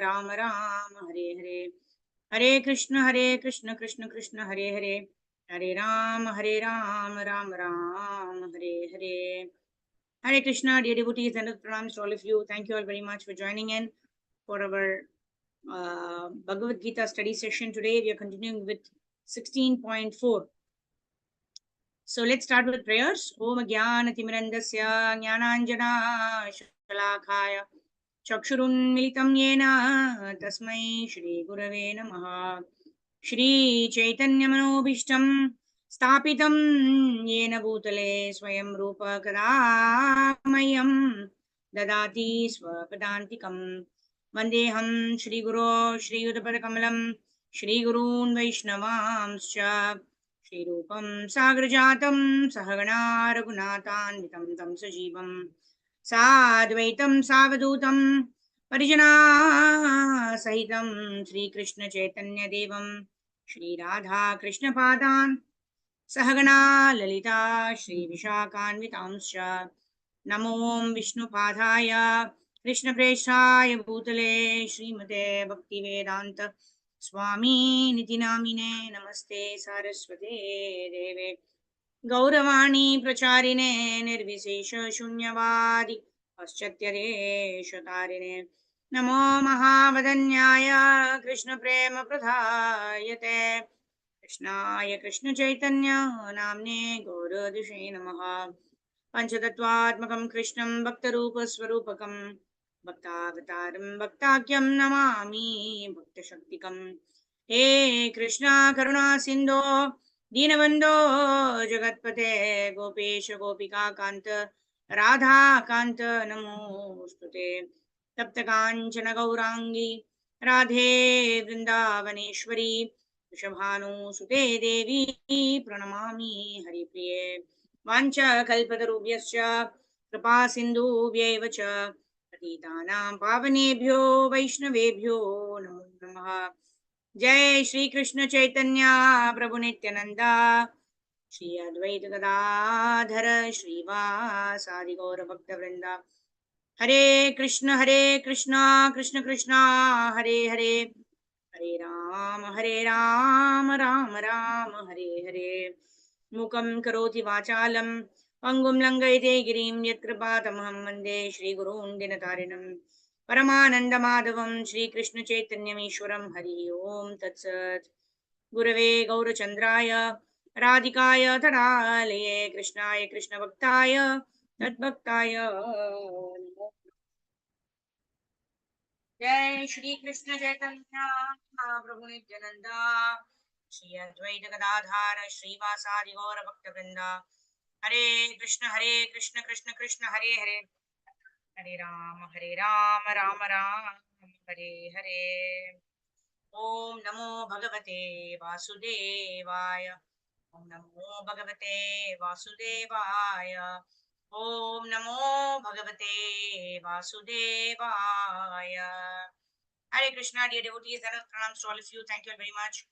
Ram Ram, Hare Hare. Hare Krishna, Krishna Krishna, Hare Hare. Hare Ram, Ram Ram, Hare Hare. Hare Krishna, dear devotees, and pranams to all of you. Thank you all very much for joining in for our Bhagavad Gita study session today. We are continuing with 16.4. So let's start with prayers. Om Jnana Timirandasya Jnananjana Shalakaya Chakshurunmilitam Yena Tasmai Shri Gurave Namaha. Shri Chaitanya Manobishtam Stapitam Yena Bhutale Swayam Rupa Kadamayam Dadati Swapadantikam Vandeham Shri Guru Shri Yudapadakamalam Shri Gurun Vaishnavamscha Shri Rupam Sagrajatam Sahagana Raghunathanvitam Tam Sajivam Sadvaitam Savadutam Parijana Sahitam Sri Krishna Chaitanya Devam Shri Radha Krishna Padan Sahagana Lalita Shri Vishakhanvitamscha Namo Vishnu Padaya Krishna Preshaya Bhutale Srimate Bhakti Vedanta Swami Nitinamine Namaste Saraswate Deve Gauravani Pracharine Nirvisesha Shunyavadi Paschatyareshatarine Namo Mahavadanyaya Krishna Prema Pradhayate Krishnaya Krishna Chaitanya Namne Gauradushe Namaha Panchatattvatmakam Krishnam Bhaktarupa Swarupakam Bhaktavataram Bhaktakyam Namami Bhakta Shaktikam He Krishna Karuna Sindho Dinabandho Jagatpate Gopesha Gopika Kanta Radha Kanta Namostute Tapta Kanchana Gaurangi Radhe Vrindavaneshwari Vrishabhanu Sute Devi Pranamami Haripriye Vancha Kalpatarubhyascha Kripa Sindhubhyaiva cha Patitanam Pavanebhyo Vaishnavebhyo Namo Namaha Jai Shri Krishna Chaitanya Prabhu Nityananda Shri Advaita Gadadhara Shri Vasadi Gaura Bhakta Vrinda Hare Krishna Krishna Krishna Hare Hare Hare Ram Ram Ram Hare Hare Mukam Karoti Vachalam Pangum Langaite Girim Yatkripatamaham Vande Shri Gurun Dinatarinam Paramananda Madhavam Shri Krishna Chaitanya Ishwaram Hari Om Tatsat Gurave Gaurachandraya Radhikaya Tadalaya Krishnaya Krishna Bhaktaya Tadbhaktaya Jai Shri Krishna Chaitanya Prabhu Nityananda Shri Advaita Gadadhara Shri Vasadi Gaura Bhakta Vrinda Hare Krishna Krishna Krishna Hare Hare Hare Ram Ram Ram Hare Hare Om Namo Bhagavate Vasudevaya Om Namo Bhagavate Vasudevaya Om Namo Bhagavate Vasudevaya Hare Krishna, dear devotees, and pranams to all of you. Thank you all very much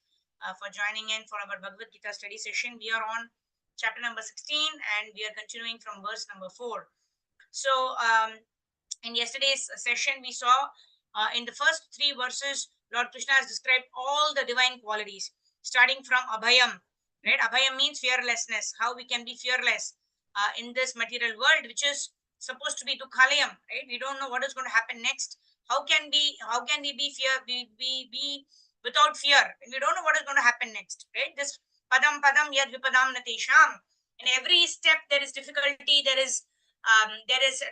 for joining in for our Bhagavad Gita study session. We are on chapter number 16 and we are continuing from verse number 4. So, in yesterday's session, we saw in the first 3 verses, Lord Krishna has described all the divine qualities, starting from Abhayam. Right? Abhayam means fearlessness, how we can be fearless in this material world, which is supposed to be Dukhalayam. Right? We don't know what is going to happen next. How can we be without fear? And we don't know what is going to happen next. Right? This padam yad vipadam natesham. In every step there is difficulty, there is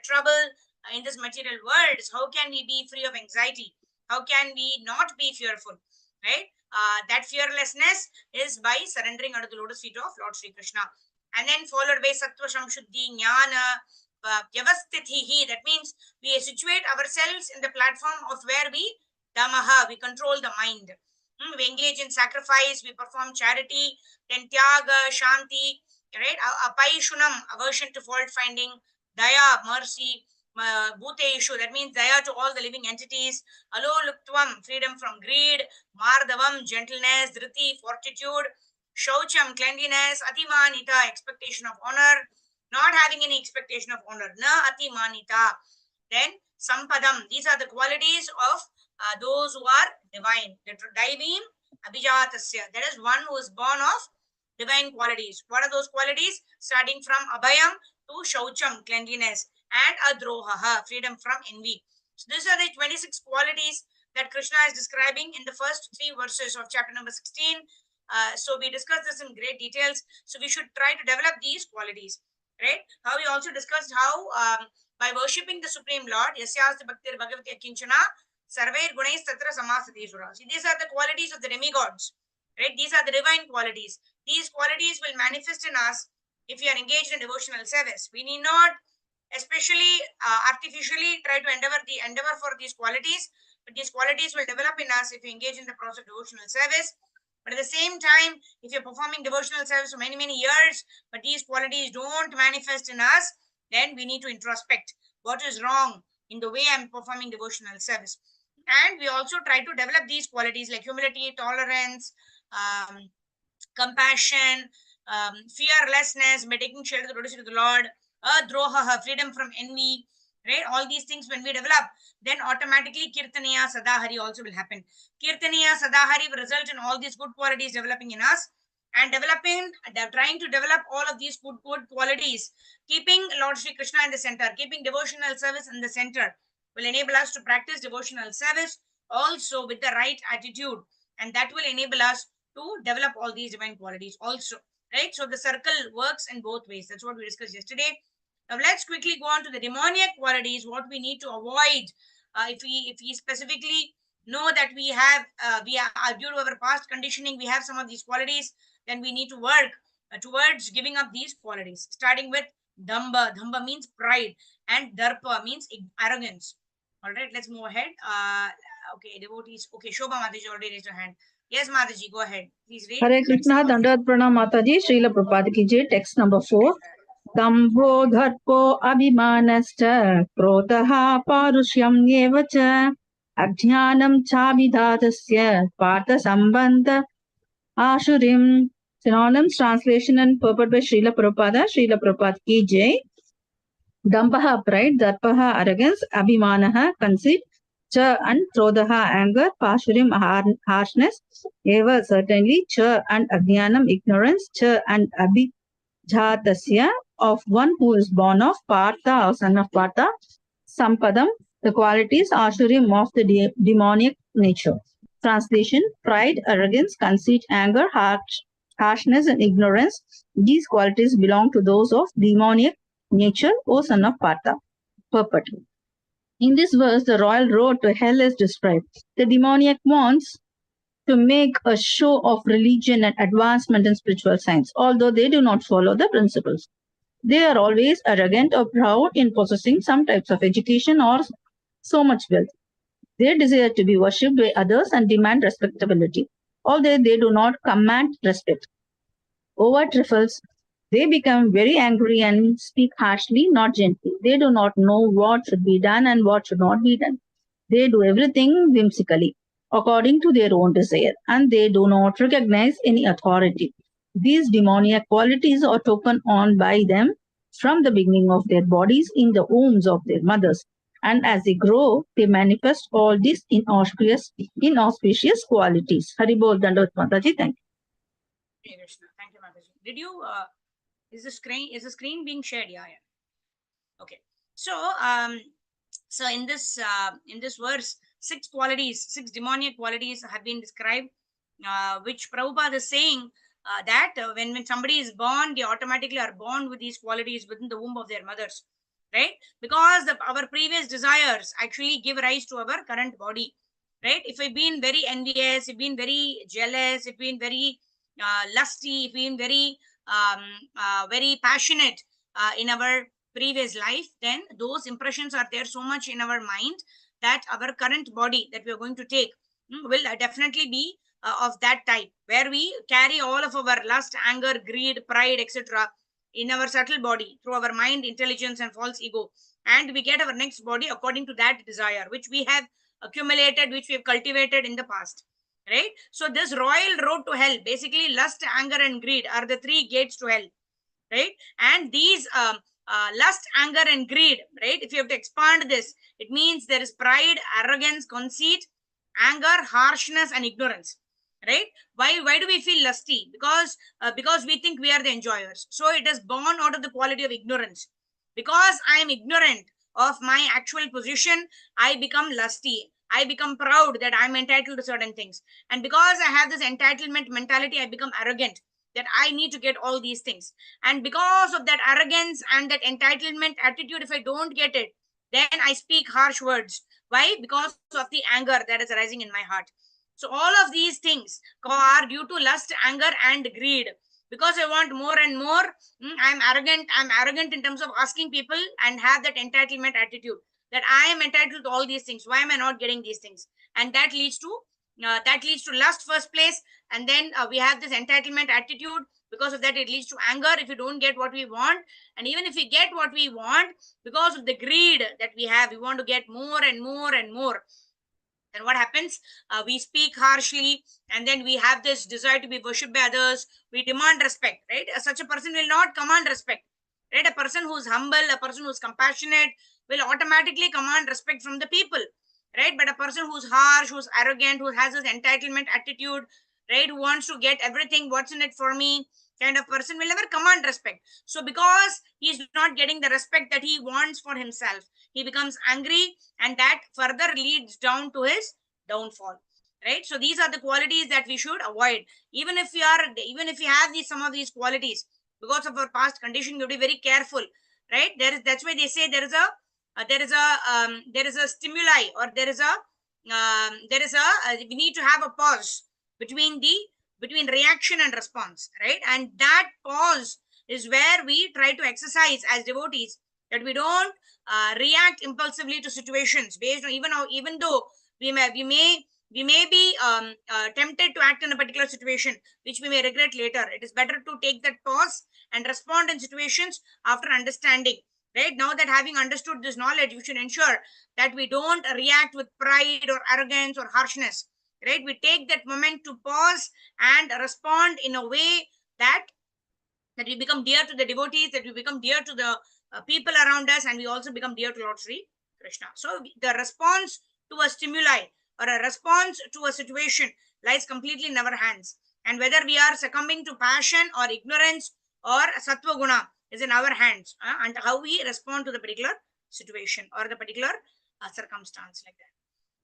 trouble in this material world. So how can we be free of anxiety? How can we not be fearful? Right? That fearlessness is by surrendering under the lotus feet of Lord Sri Krishna. And then followed by Sattva Shamshuddhi Jnana Vyavastithihi. That means we situate ourselves in the platform of where we Damaha, we control the mind. We engage in sacrifice, we perform charity, then Tyaga, Shanti, right? Apaishunam, aversion to fault finding, Daya, mercy, Bhuteshu, that means Daya to all the living entities, Aloluktvam, freedom from greed, Mardavam, gentleness, Dhriti, fortitude, Shaucham, cleanliness, Atimanita, expectation of honor, not having any expectation of honor, Na Atimanita. Then Sampadam, these are the qualities of those who are divine. Daivim Abhijatasya. That is one who is born of divine qualities. What are those qualities? Starting from Abhayam to Shaucham, cleanliness, and Adrohaha, freedom from envy. So these are the 26 qualities that Krishna is describing in the first 3 verses of chapter number 16. So we discussed this in great details. So we should try to develop these qualities, right? How we also discussed how by worshipping the Supreme Lord, Yasyasta Bhaktir Bhagavati Akinchana, Sarvair Gunais Tatra Samasati Sura. See, these are the qualities of the demigods, right? These are the divine qualities. These qualities will manifest in us if we are engaged in devotional service. We need not especially artificially try to endeavor for these qualities, but these qualities will develop in us if we engage in the process of devotional service. But at the same time, if you're performing devotional service for many, many years, but these qualities don't manifest in us, then we need to introspect what is wrong in the way I'm performing devotional service. And we also try to develop these qualities like humility, tolerance, compassion, fearlessness by taking shelter of the Lord, droha, freedom from envy, right? All these things when we develop, then automatically Kirtaniya Sadahari also will happen. Kirtaniya Sadahari will result in all these good qualities developing in us, and trying to develop all of these good qualities, keeping Lord Sri Krishna in the center, keeping devotional service in the center, will enable us to practice devotional service also with the right attitude, and that will enable us to develop all these divine qualities also, right? So the circle works in both ways. That's what we discussed yesterday. Now let's quickly go on to the demoniac qualities, what we need to avoid. If we specifically know that we have due to our past conditioning we have some of these qualities, then we need to work towards giving up these qualities, starting with Damba means pride, and Darpa means arrogance. All right, let's move ahead. Okay, devotees. Okay, Shobha Mataji already raised her hand. Yes, Mataji, go ahead. Please read. Hare Krishna, Dandavat Pranam Mataji, Srila Prabhupada ki jai. Text number 4. Dambho dharpo abhimanascha krotaha parushyam yevacha ajnanam chavidhatasya partha sambandha ashurim. Synonyms, translation and purport by Srila Prabhupada. Srila Prabhupada ki jai. Dampaha, pride, Darpaha, arrogance, Abhimanaha, conceit, Cha and Krodaha, anger, Pashurim, harshness, Eva, certainly, Cha and Ajnanam, ignorance, Cha and Abhijatasya, of one who is born of Partha or son of Partha, Sampadam, the qualities, Ashurim, of the demoniac nature. Translation, pride, arrogance, conceit, anger, harshness, and ignorance. These qualities belong to those of demoniac nature, O son of Partha. Purport. In this verse, the royal road to hell is described. The demoniac wants to make a show of religion and advancement in spiritual science, although they do not follow the principles. They are always arrogant or proud in possessing some types of education or so much wealth. They desire to be worshipped by others and demand respectability, although they do not command respect. Over trifles, they become very angry and speak harshly, not gently. They do not know what should be done and what should not be done. They do everything whimsically, according to their own desire, and they do not recognize any authority. These demoniac qualities are taken on by them from the beginning of their bodies in the wombs of their mothers. And as they grow, they manifest all these inauspicious qualities. Haribol Dandavat Mataji, thank you. Hey, Krishna. Thank you, Mataji. Did you is the screen being shared? Yeah. Okay. So in this verse, six demoniac qualities have been described, which Prabhupada is saying that when somebody is born, they automatically are born with these qualities within the womb of their mothers, right? Because our previous desires actually give rise to our current body, right? If we've been very envious, if we've been very jealous, if we've been very lusty, if we've been very passionate in our previous life, then those impressions are there so much in our mind that our current body that we are going to take will definitely be of that type, where we carry all of our lust, anger, greed, pride, etc. in our subtle body through our mind, intelligence, and false ego, and we get our next body according to that desire which we have accumulated, which we have cultivated in the past, right? So this royal road to hell, basically lust, anger, and greed are the three gates to hell, right? And these lust, anger, and greed, right? If you have to expand this, it means there is pride, arrogance, conceit, anger, harshness, and ignorance. Right? Why do we feel lusty? Because we think we are the enjoyers. So it is born out of the quality of ignorance. Because I am ignorant of my actual position, I become lusty. I become proud that I'm entitled to certain things. And because I have this entitlement mentality, I become arrogant that I need to get all these things. And because of that arrogance and that entitlement attitude, if I don't get it, then I speak harsh words. Why? Because of the anger that is arising in my heart. So all of these things are due to lust, anger, and greed. Because I want more and more, I'm arrogant. I'm arrogant in terms of asking people and have that entitlement attitude that I am entitled to all these things. Why am I not getting these things? And that leads to lust first place, and then we have this entitlement attitude. Because of that, it leads to anger if we don't get what we want. And even if we get what we want, because of the greed that we have, we want to get more and more and more. And what happens? We speak harshly, and then we have this desire to be worshipped by others. We demand respect, right? Such a person will not command respect, right? A person who's humble, a person who's compassionate will automatically command respect from the people, right? But a person who's harsh, who's arrogant, who has this entitlement attitude, right, who wants to get everything, what's in it for me, kind of person will never command respect. So because he's not getting the respect that he wants for himself, he becomes angry, and that further leads down to his downfall, right? So these are the qualities that we should avoid. Even if we have some of these qualities, because of our past condition, we have to be very careful, right? That's why they say there is a stimuli, or we need to have a pause between reaction and response, right? And that pause is where we try to exercise as devotees, that we don't react impulsively to situations based on, even though we may be tempted to act in a particular situation which we may regret later. It is better to take that pause and respond in situations after understanding. Right now, that having understood this knowledge, you should ensure that we don't react with pride or arrogance or harshness. Right? We take that moment to pause and respond in a way that we become dear to the devotees, that we become dear to the people around us, and we also become dear to Lord Sri Krishna. So the response to a stimuli or a response to a situation lies completely in our hands. And whether we are succumbing to passion or ignorance or sattva guna is in our hands, and how we respond to the particular situation or the particular circumstance, like that.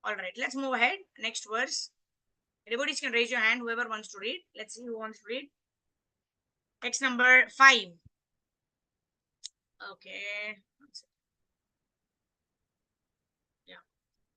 All right, let's move ahead. Next verse. Everybody can raise your hand, whoever wants to read. Let's see who wants to read. Text number 5. Okay. Yeah.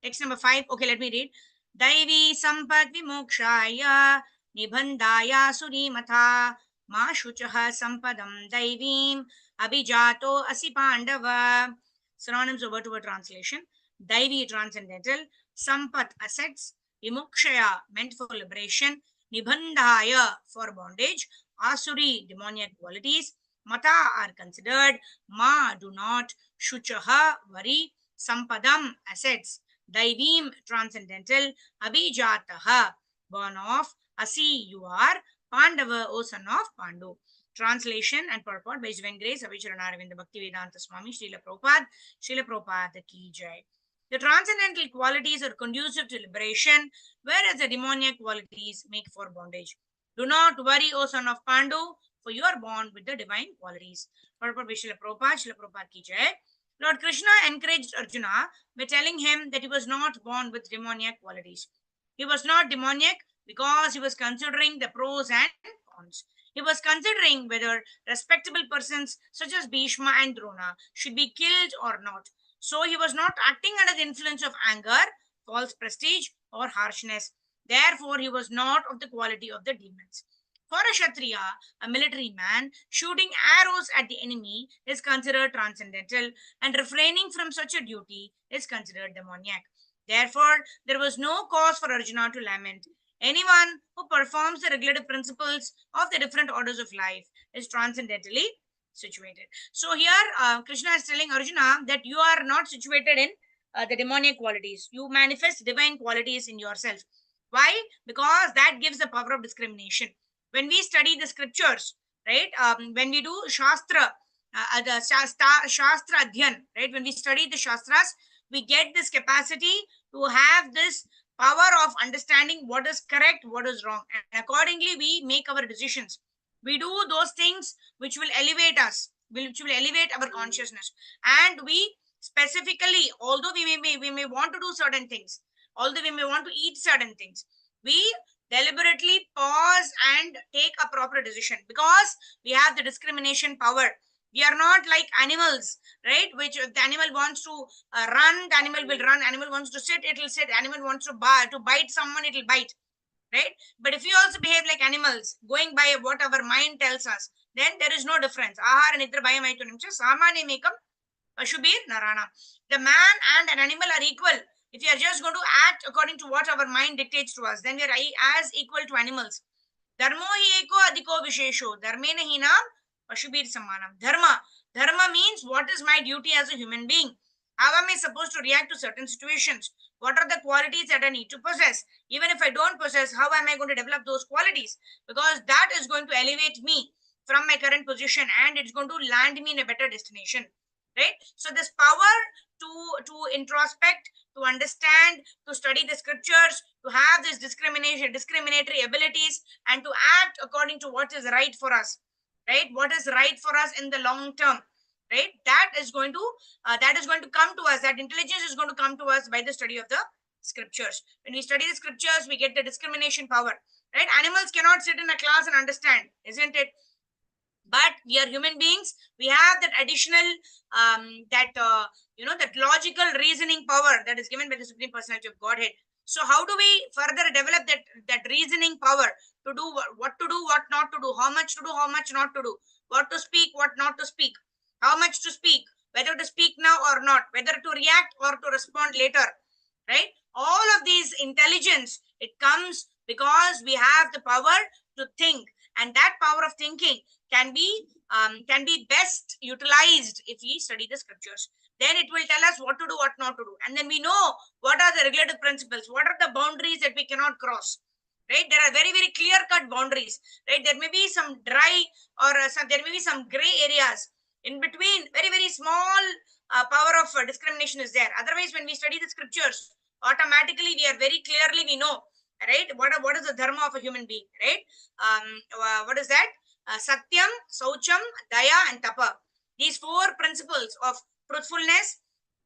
Text number 5. Okay, let me read. Daivi sampat vimokshaya nibandaya surimatha ma shuchaha sampadam daivim abhijato asi pandava. Synonyms of word to word translation. Daivi, transcendental. Sampat, assets. Vimokshaya, meant for liberation. Nibandaya, for bondage. Asuri, demoniac qualities. Mata are considered. Ma, do not. Shuchaha, worry. Sampadam, assets. Daivim, transcendental. Abhijataha, born of. Asi, you are. Pandava, O son of Pandu. Translation and purport by His Divine Grace Avicharanaravinda Bhakti Vedanta Swami Srila Prabhupada Ki Jai. The transcendental qualities are conducive to liberation, whereas the demoniac qualities make for bondage. Do not worry, O son of Pandu, for you are born with the divine qualities. Purport by Srila Prabhupada Ki Jai. Lord Krishna encouraged Arjuna by telling him that he was not born with demoniac qualities. He was not demoniac because he was considering the pros and cons. He was considering whether respectable persons such as Bhishma and Drona should be killed or not. So he was not acting under the influence of anger, false prestige, or harshness. Therefore, he was not of the quality of the demons. For a Kshatriya, a military man, shooting arrows at the enemy is considered transcendental, and refraining from such a duty is considered demoniac. Therefore, there was no cause for Arjuna to lament. Anyone who performs the regulative principles of the different orders of life is transcendentally situated. So here, Krishna is telling Arjuna that you are not situated in the demoniac qualities. You manifest divine qualities in yourself. Why? Because that gives the power of discrimination. When we study the scriptures, right? When we do Shastra, the Shastra Adhyan, right? When we study the Shastras, we get this capacity to have this power of understanding what is correct, what is wrong, and accordingly we make our decisions. We do those things which will elevate us, which will elevate our consciousness. And we specifically, although we may want to do certain things, although we may want to eat certain things, we deliberately pause and take a proper decision, because we have the discrimination power. We are not like animals, right? Which if the animal wants to run, the animal will run. Animal wants to sit, it will sit. Animal wants to bite someone, it will bite, right? But if we also behave like animals, going by what our mind tells us, then there is no difference. Ahara nidra bhayamaitunam cha samane mekam pashubir narana. The man and an animal are equal. If you are just going to act according to what our mind dictates to us, then we are as equal to animals. Dharmo hi eko adhiko vishesho dharmena hinam pashubir samanam. Dharma means what is my duty as a human being. How am I supposed to react to certain situations? What are the qualities that I need to possess? Even if I don't possess, how am I going to develop those qualities? Because that is going to elevate me from my current position, and it's going to land me in a better destination, right? So this power to introspect, to understand, to study the scriptures, to have this discriminatory abilities, and to act according to what is right for us, right? What is right for us in the long term, right? That is going to come to us. That intelligence is going to come to us by the study of the scriptures. When we study the scriptures, we get the discrimination power, right? Animals cannot sit in a class and understand, isn't it? But we are human beings. We have that additional that logical reasoning power that is given by the Supreme Personality of Godhead. So how do we further develop that reasoning power to do what to do, what not to do, how much to do, how much not to do, what to speak, what not to speak, how much to speak, whether to speak now or not, whether to react or to respond later, right? All of these intelligence, it comes because we have the power to think, and that power of thinking can be best utilized if we study the scriptures. Then it will tell us what to do, what not to do, and then we know what are the regulative principles, what are the boundaries that we cannot cross, right? There are very very clear cut boundaries, right? There may be some dry or there may be some gray areas in between. Very very small power of discrimination is there. Otherwise, when we study the scriptures, automatically we are very clearly, we know, right, what is the dharma of a human being, right? What is that? Satyam, Saucham, Daya, and Tapa. These four principles of truthfulness,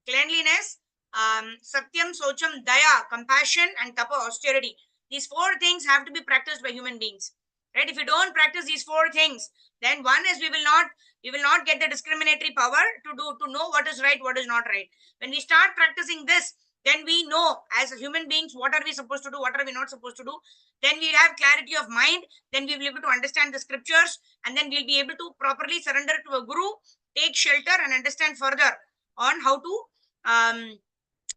cleanliness, Satyam, Saucham, Daya, compassion, and Tapa, austerity. These four things have to be practiced by human beings, right? If you don't practice these four things, then one is we will not get the discriminatory power to know what is right, what is not right. When we start practicing this, then we know as human beings what are we supposed to do, what are we not supposed to do. Then we'll have clarity of mind. Then we will be able to understand the scriptures, and then we'll be able to properly surrender to a guru, take shelter, and understand further on um,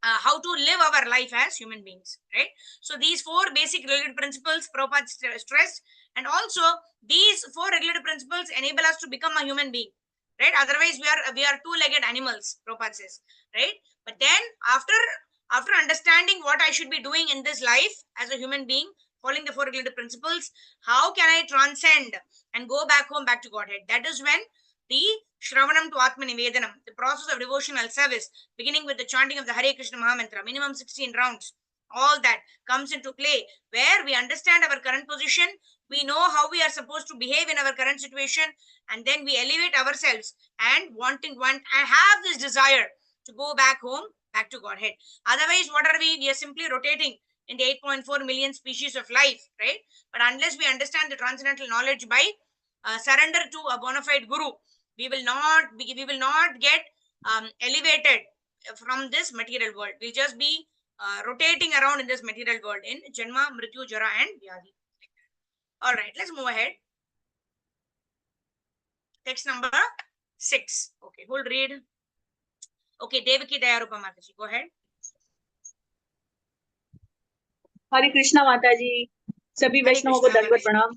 how to live our life as human beings, right? So these four basic related principles Prabhupada stressed, and also these four regulative principles enable us to become a human being, right? Otherwise we are two-legged animals, Prabhupada says, right? But then after understanding what I should be doing in this life as a human being, following the four regulative principles, how can I transcend and go back home, back to Godhead? That is when the Shravanam to Atma Nivedanam, the process of devotional service, beginning with the chanting of the Hare Krishna Mahamantra, minimum 16 rounds, all that comes into play, where we understand our current position, we know how we are supposed to behave in our current situation, and then we elevate ourselves and have this desire to go back home, back to Godhead. Otherwise, what are we? We are simply rotating in the 8.4 million species of life, right? But unless we understand the transcendental knowledge by surrender to a bona fide guru, we will not get elevated from this material world. We'll just be rotating around in this material world in Janma, Mrityu, Jara, and Vyadi. All right, let's move ahead. Text number 6. Okay, who'll read? Okay, Devaki Dayarupa Mataji, go ahead. हरे कृष्णा माता जी, सभी वैष्णवों को दंडवत प्रणाम।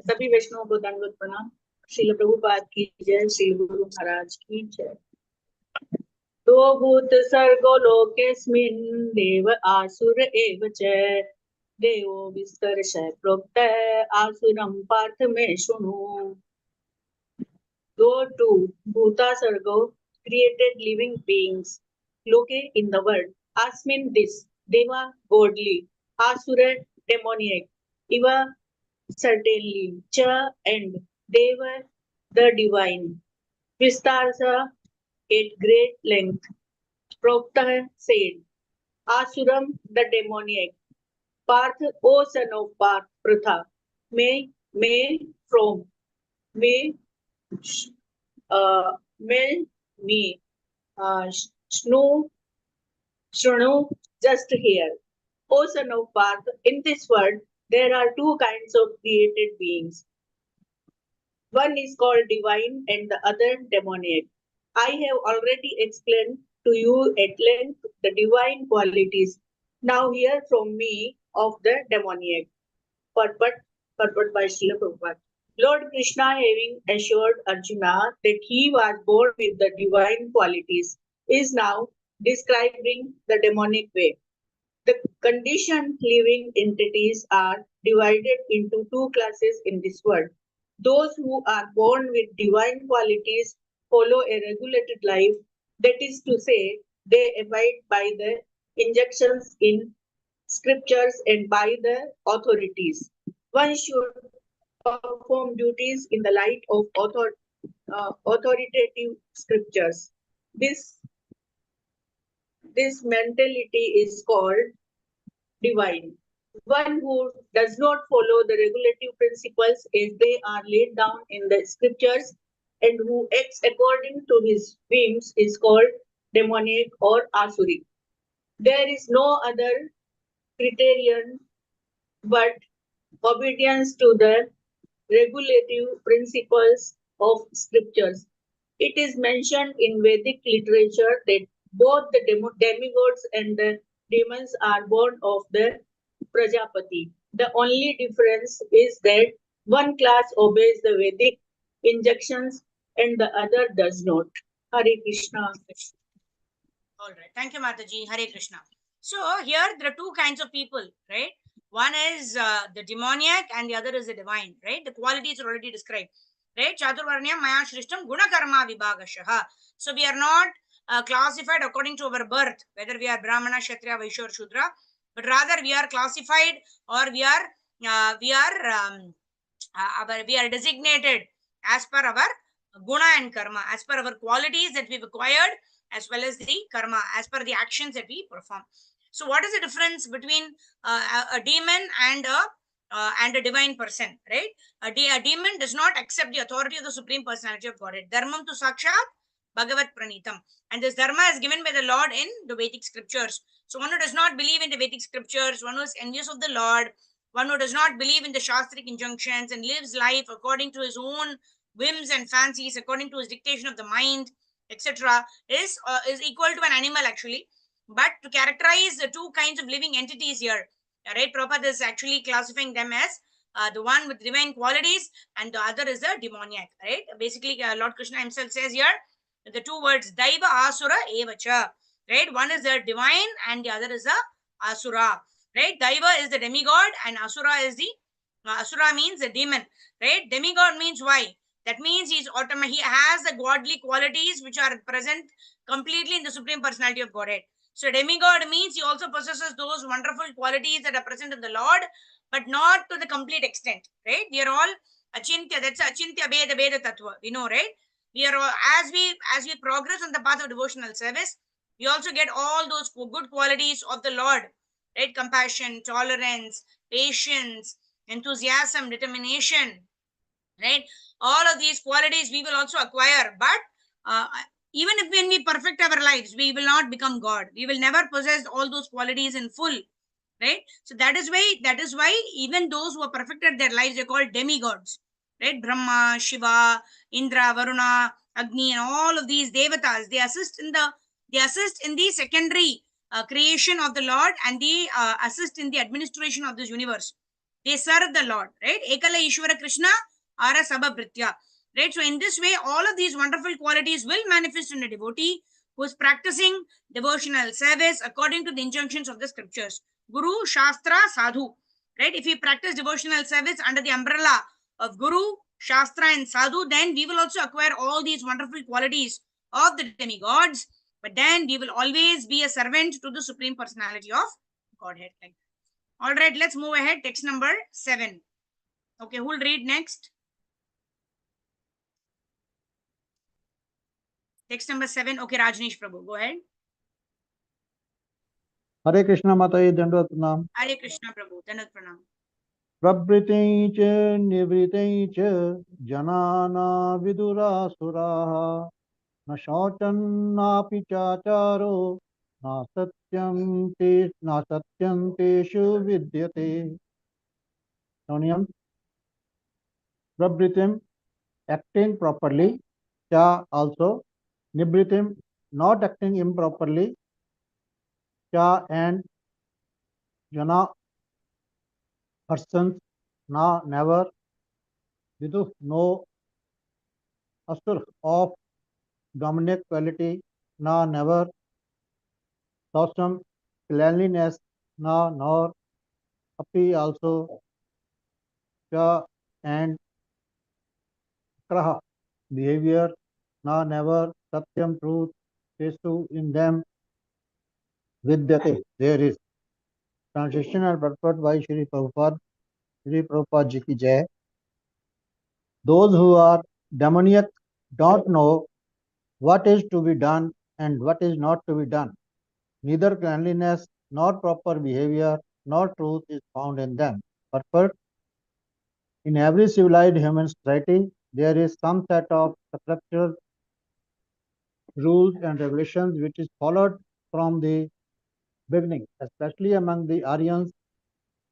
सभी वैष्णवों को दंडवत प्रणाम। श्रील प्रभुपाद की जय, श्री गुरु महाराज की जय। दो भूत सर्गो लोकेस्मिन् देव आसुर एव च, देवो विस्तरशः प्रोक्त आसुरं पार्थ मे शृणु। दो टू भूता सर्गो created living beings, loke in the world, asmin this, Deva godly, Asura demoniac, Iva certainly, Cha and Deva the divine, Vistarsa at great length, Prokta said, Asuram the demoniac, Parth, O son of Parth, Pratha, may from, may, may me, Shnu, Shrunu, just here. O son of Parth, in this world there are two kinds of created beings. One is called divine and the other demoniac. I have already explained to you at length the divine qualities. Now hear from me of the demoniac. Purport by Srila Prabhupada. Lord Krishna, having assured Arjuna that he was born with the divine qualities, is now describing the demonic way. The conditioned living entities are divided into two classes in this world. Those who are born with divine qualities follow a regulated life, that is to say, they abide by the injunctions in scriptures and by the authorities. One should perform duties in the light of authoritative scriptures. This mentality is called divine. One who does not follow the regulative principles as they are laid down in the scriptures and who acts according to his whims is called demoniac or asuric. There is no other criterion but obedience to the regulative principles of scriptures. It is mentioned in Vedic literature that both the demigods and the demons are born of the Prajapati. The only difference is that one class obeys the Vedic injunctions and the other does not. Hare Krishna. All right. Thank you, Mataji. Hare Krishna. So here there are two kinds of people, right? One is the demoniac and the other is the divine, right? The qualities are already described, right? Chaturvarnyam maya shrishtam guna karma vibhagashaha. So we are not classified according to our birth, whether we are Brahmana, Kshatriya, Vaishya or Shudra, but rather we are classified or we are designated as per our guna and karma, as per our qualities that we've acquired, as well as the karma, as per the actions that we perform. So what is the difference between a demon and a divine person, right? A demon does not accept the authority of the Supreme Personality of Godhead. Dharmam tu sakshat bhagavat pranitam. And this dharma is given by the Lord in the Vedic scriptures. So one who does not believe in the Vedic scriptures, one who is envious of the Lord, one who does not believe in the Shastric injunctions and lives life according to his own whims and fancies, according to his dictation of the mind, etc., is equal to an animal actually. But to characterize the two kinds of living entities here, right, Prabhupada is actually classifying them as the one with divine qualities and the other is the demoniac, right? Basically, Lord Krishna himself says here the two words Daiva Asura Evacha, right? One is the divine and the other is the Asura, right? Daiva is the demigod and Asura is the Asura means the demon, right? Demigod means why? That means he has the godly qualities which are present completely in the Supreme Personality of Godhead. So demigod means he also possesses those wonderful qualities that are present in the Lord, but not to the complete extent, right? We are all achintya. That's achintya beda beda tattva. We know, right? We are all, as we progress on the path of devotional service, we also get all those good qualities of the Lord, right? Compassion, tolerance, patience, enthusiasm, determination, right? All of these qualities we will also acquire, but even if when we perfect our lives, we will not become God. We will never possess all those qualities in full, right? So that is why even those who have perfected their lives, they're called demigods, right? Brahma, Shiva, Indra, Varuna, Agni, and all of these devatas, they assist in the secondary creation of the Lord, and they assist in the administration of this universe. They serve the Lord, right? Ekala Ishvara Krishna Ara Sabhabritya, right? So in this way, all of these wonderful qualities will manifest in a devotee who is practicing devotional service according to the injunctions of the scriptures. Guru, Shastra, Sadhu, right? If we practice devotional service under the umbrella of Guru, Shastra, and Sadhu, then we will also acquire all these wonderful qualities of the demigods. But then we will always be a servant to the Supreme Personality of Godhead. Like, all right, let's move ahead. Text number 7. Okay, who will read next? Text number 7. Okay, Rajneesh Prabhu, go ahead. Hare Krishna Mataji Dandavat Pranam. Hare Krishna Prabhu, Dandavat Pranam. Prabhritai cha nivritai cha janana vidura suraha na shauchan napi chacharo na satyam teshu vidyate. Sonyam. Prabhritim acting properly, cha also, nibritim not acting improperly, cha and jana persons, na never, vidu no, asur of dominant quality, na never, Sosam cleanliness, na nor, api also, cha and kraha behavior, na never, satyam truth, tesu in them, vidyate there is. Translation and purport by Shri Prabhupada. Shri Prabhupada Ji ki Jai. Those who are demoniac don't know what is to be done and what is not to be done. Neither cleanliness nor proper behavior nor truth is found in them. Purport. In every civilized human society, there is some set of structural rules and regulations which is followed from the beginning, especially among the Aryans,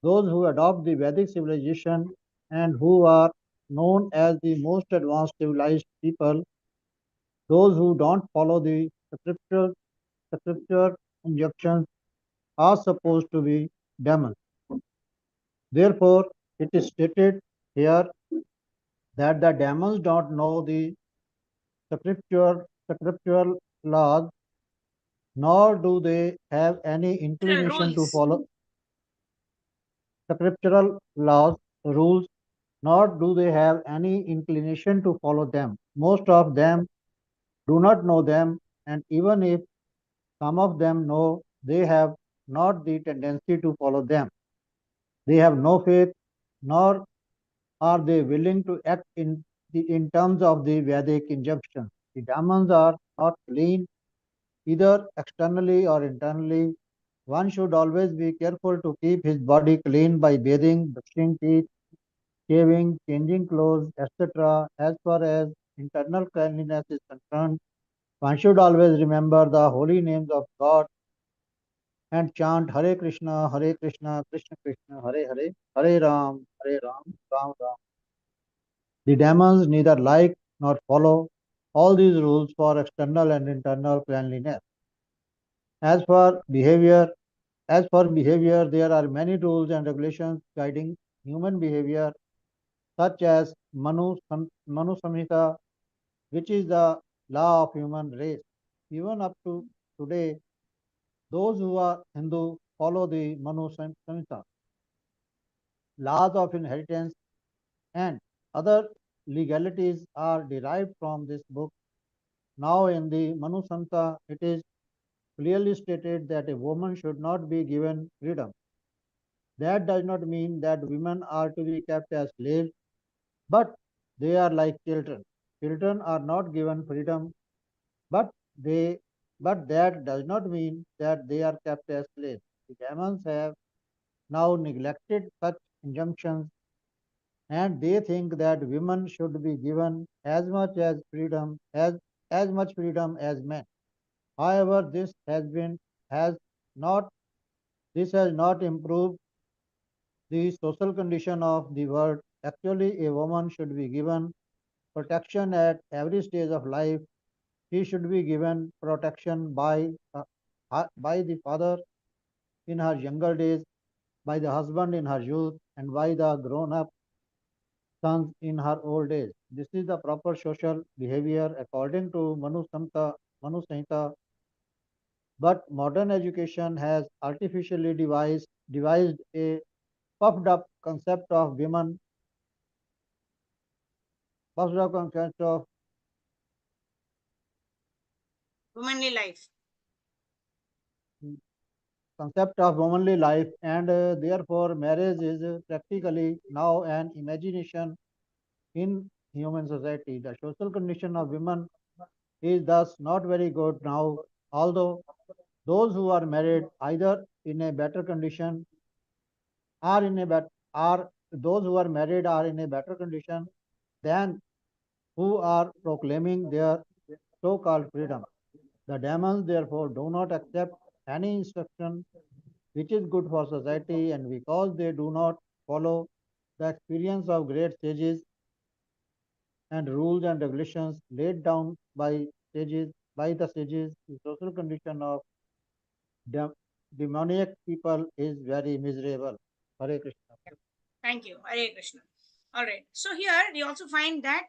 those who adopt the Vedic civilization and who are known as the most advanced civilized people. Those who don't follow the scripture injunctions are supposed to be demons. Therefore, it is stated here that the demons don't know the scriptural laws, nor do they have any inclination to Rules. follow scriptural laws, rules, nor do they have any inclination to follow them. Most of them do not know them, and even if some of them know, they have not the tendency to follow them. They have no faith, nor are they willing to act in terms of the Vedic injunctions. The demons are not clean either externally or internally. One should always be careful to keep his body clean by bathing, brushing teeth, shaving, changing clothes, etc. As far as internal cleanliness is concerned, one should always remember the holy names of God and chant Hare Krishna, Krishna Krishna, Hare Hare, Hare Ram, Ram Ram. The demons neither like nor follow all these rules for external and internal cleanliness. As for behavior, there are many rules and regulations guiding human behavior, such as Manu Samhita, which is the law of human race. Even up to today, those who are Hindu follow the Manu Samhita. Laws of inheritance and other legalities are derived from this book. Now in the Manu Samhita, it is clearly stated that a woman should not be given freedom. That does not mean that women are to be kept as slaves, but they are like children. Children are not given freedom, but they but that does not mean that they are kept as slaves. The demons have now neglected such injunctions, and they think that women should be given as much freedom as men. However, has not this has not improved the social condition of the world. Actually, a woman should be given protection at every stage of life. She should be given protection by the father in her younger days, by the husband in her youth, and by the grown-up sons in her old age. This is the proper social behavior according to Manu Samhita. But modern education has artificially devised a puffed up concept of women, puffed up concept of Womanly life. concept of womanly life, and therefore marriage is practically now an imagination in human society. The social condition of women is thus not very good now, although those who are married either in a better condition are in a bet are those who are married are in a better condition than who are proclaiming their so-called freedom. The demons therefore do not accept any instruction which is good for society, and because they do not follow the experience of great sages and rules and regulations laid down by the sages, the social condition of dem- demoniac people is very miserable. Hare Krishna. Thank you. Hare Krishna. All right. So here we also find that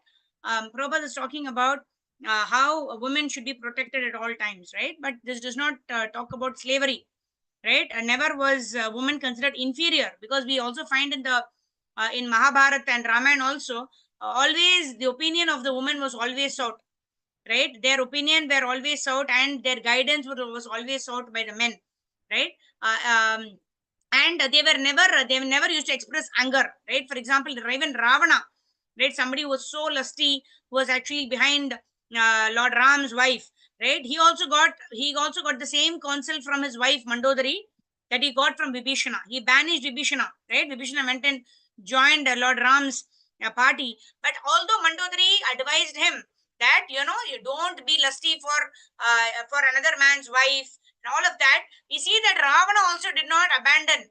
Prabhupada is talking about how a woman should be protected at all times, right? But this does not talk about slavery, right? Never was a woman considered inferior, because we also find in the in Mahabharata and Ramayana also, always the opinion of the woman was always sought, right? Their opinion were always sought, and their guidance was always sought by the men, right? Uh, um, and they were never used to express anger, right? For example, even Ravana, right? Somebody who was so lusty, who was actually behind Lord Ram's wife, right? He also got the same counsel from his wife Mandodari that he got from Vibhishana. He banished Vibhishana, right? Vibhishana went and joined Lord Ram's party, but although Mandodari advised him that, you don't be lusty for another man's wife and all of that, we see that Ravana also did not abandon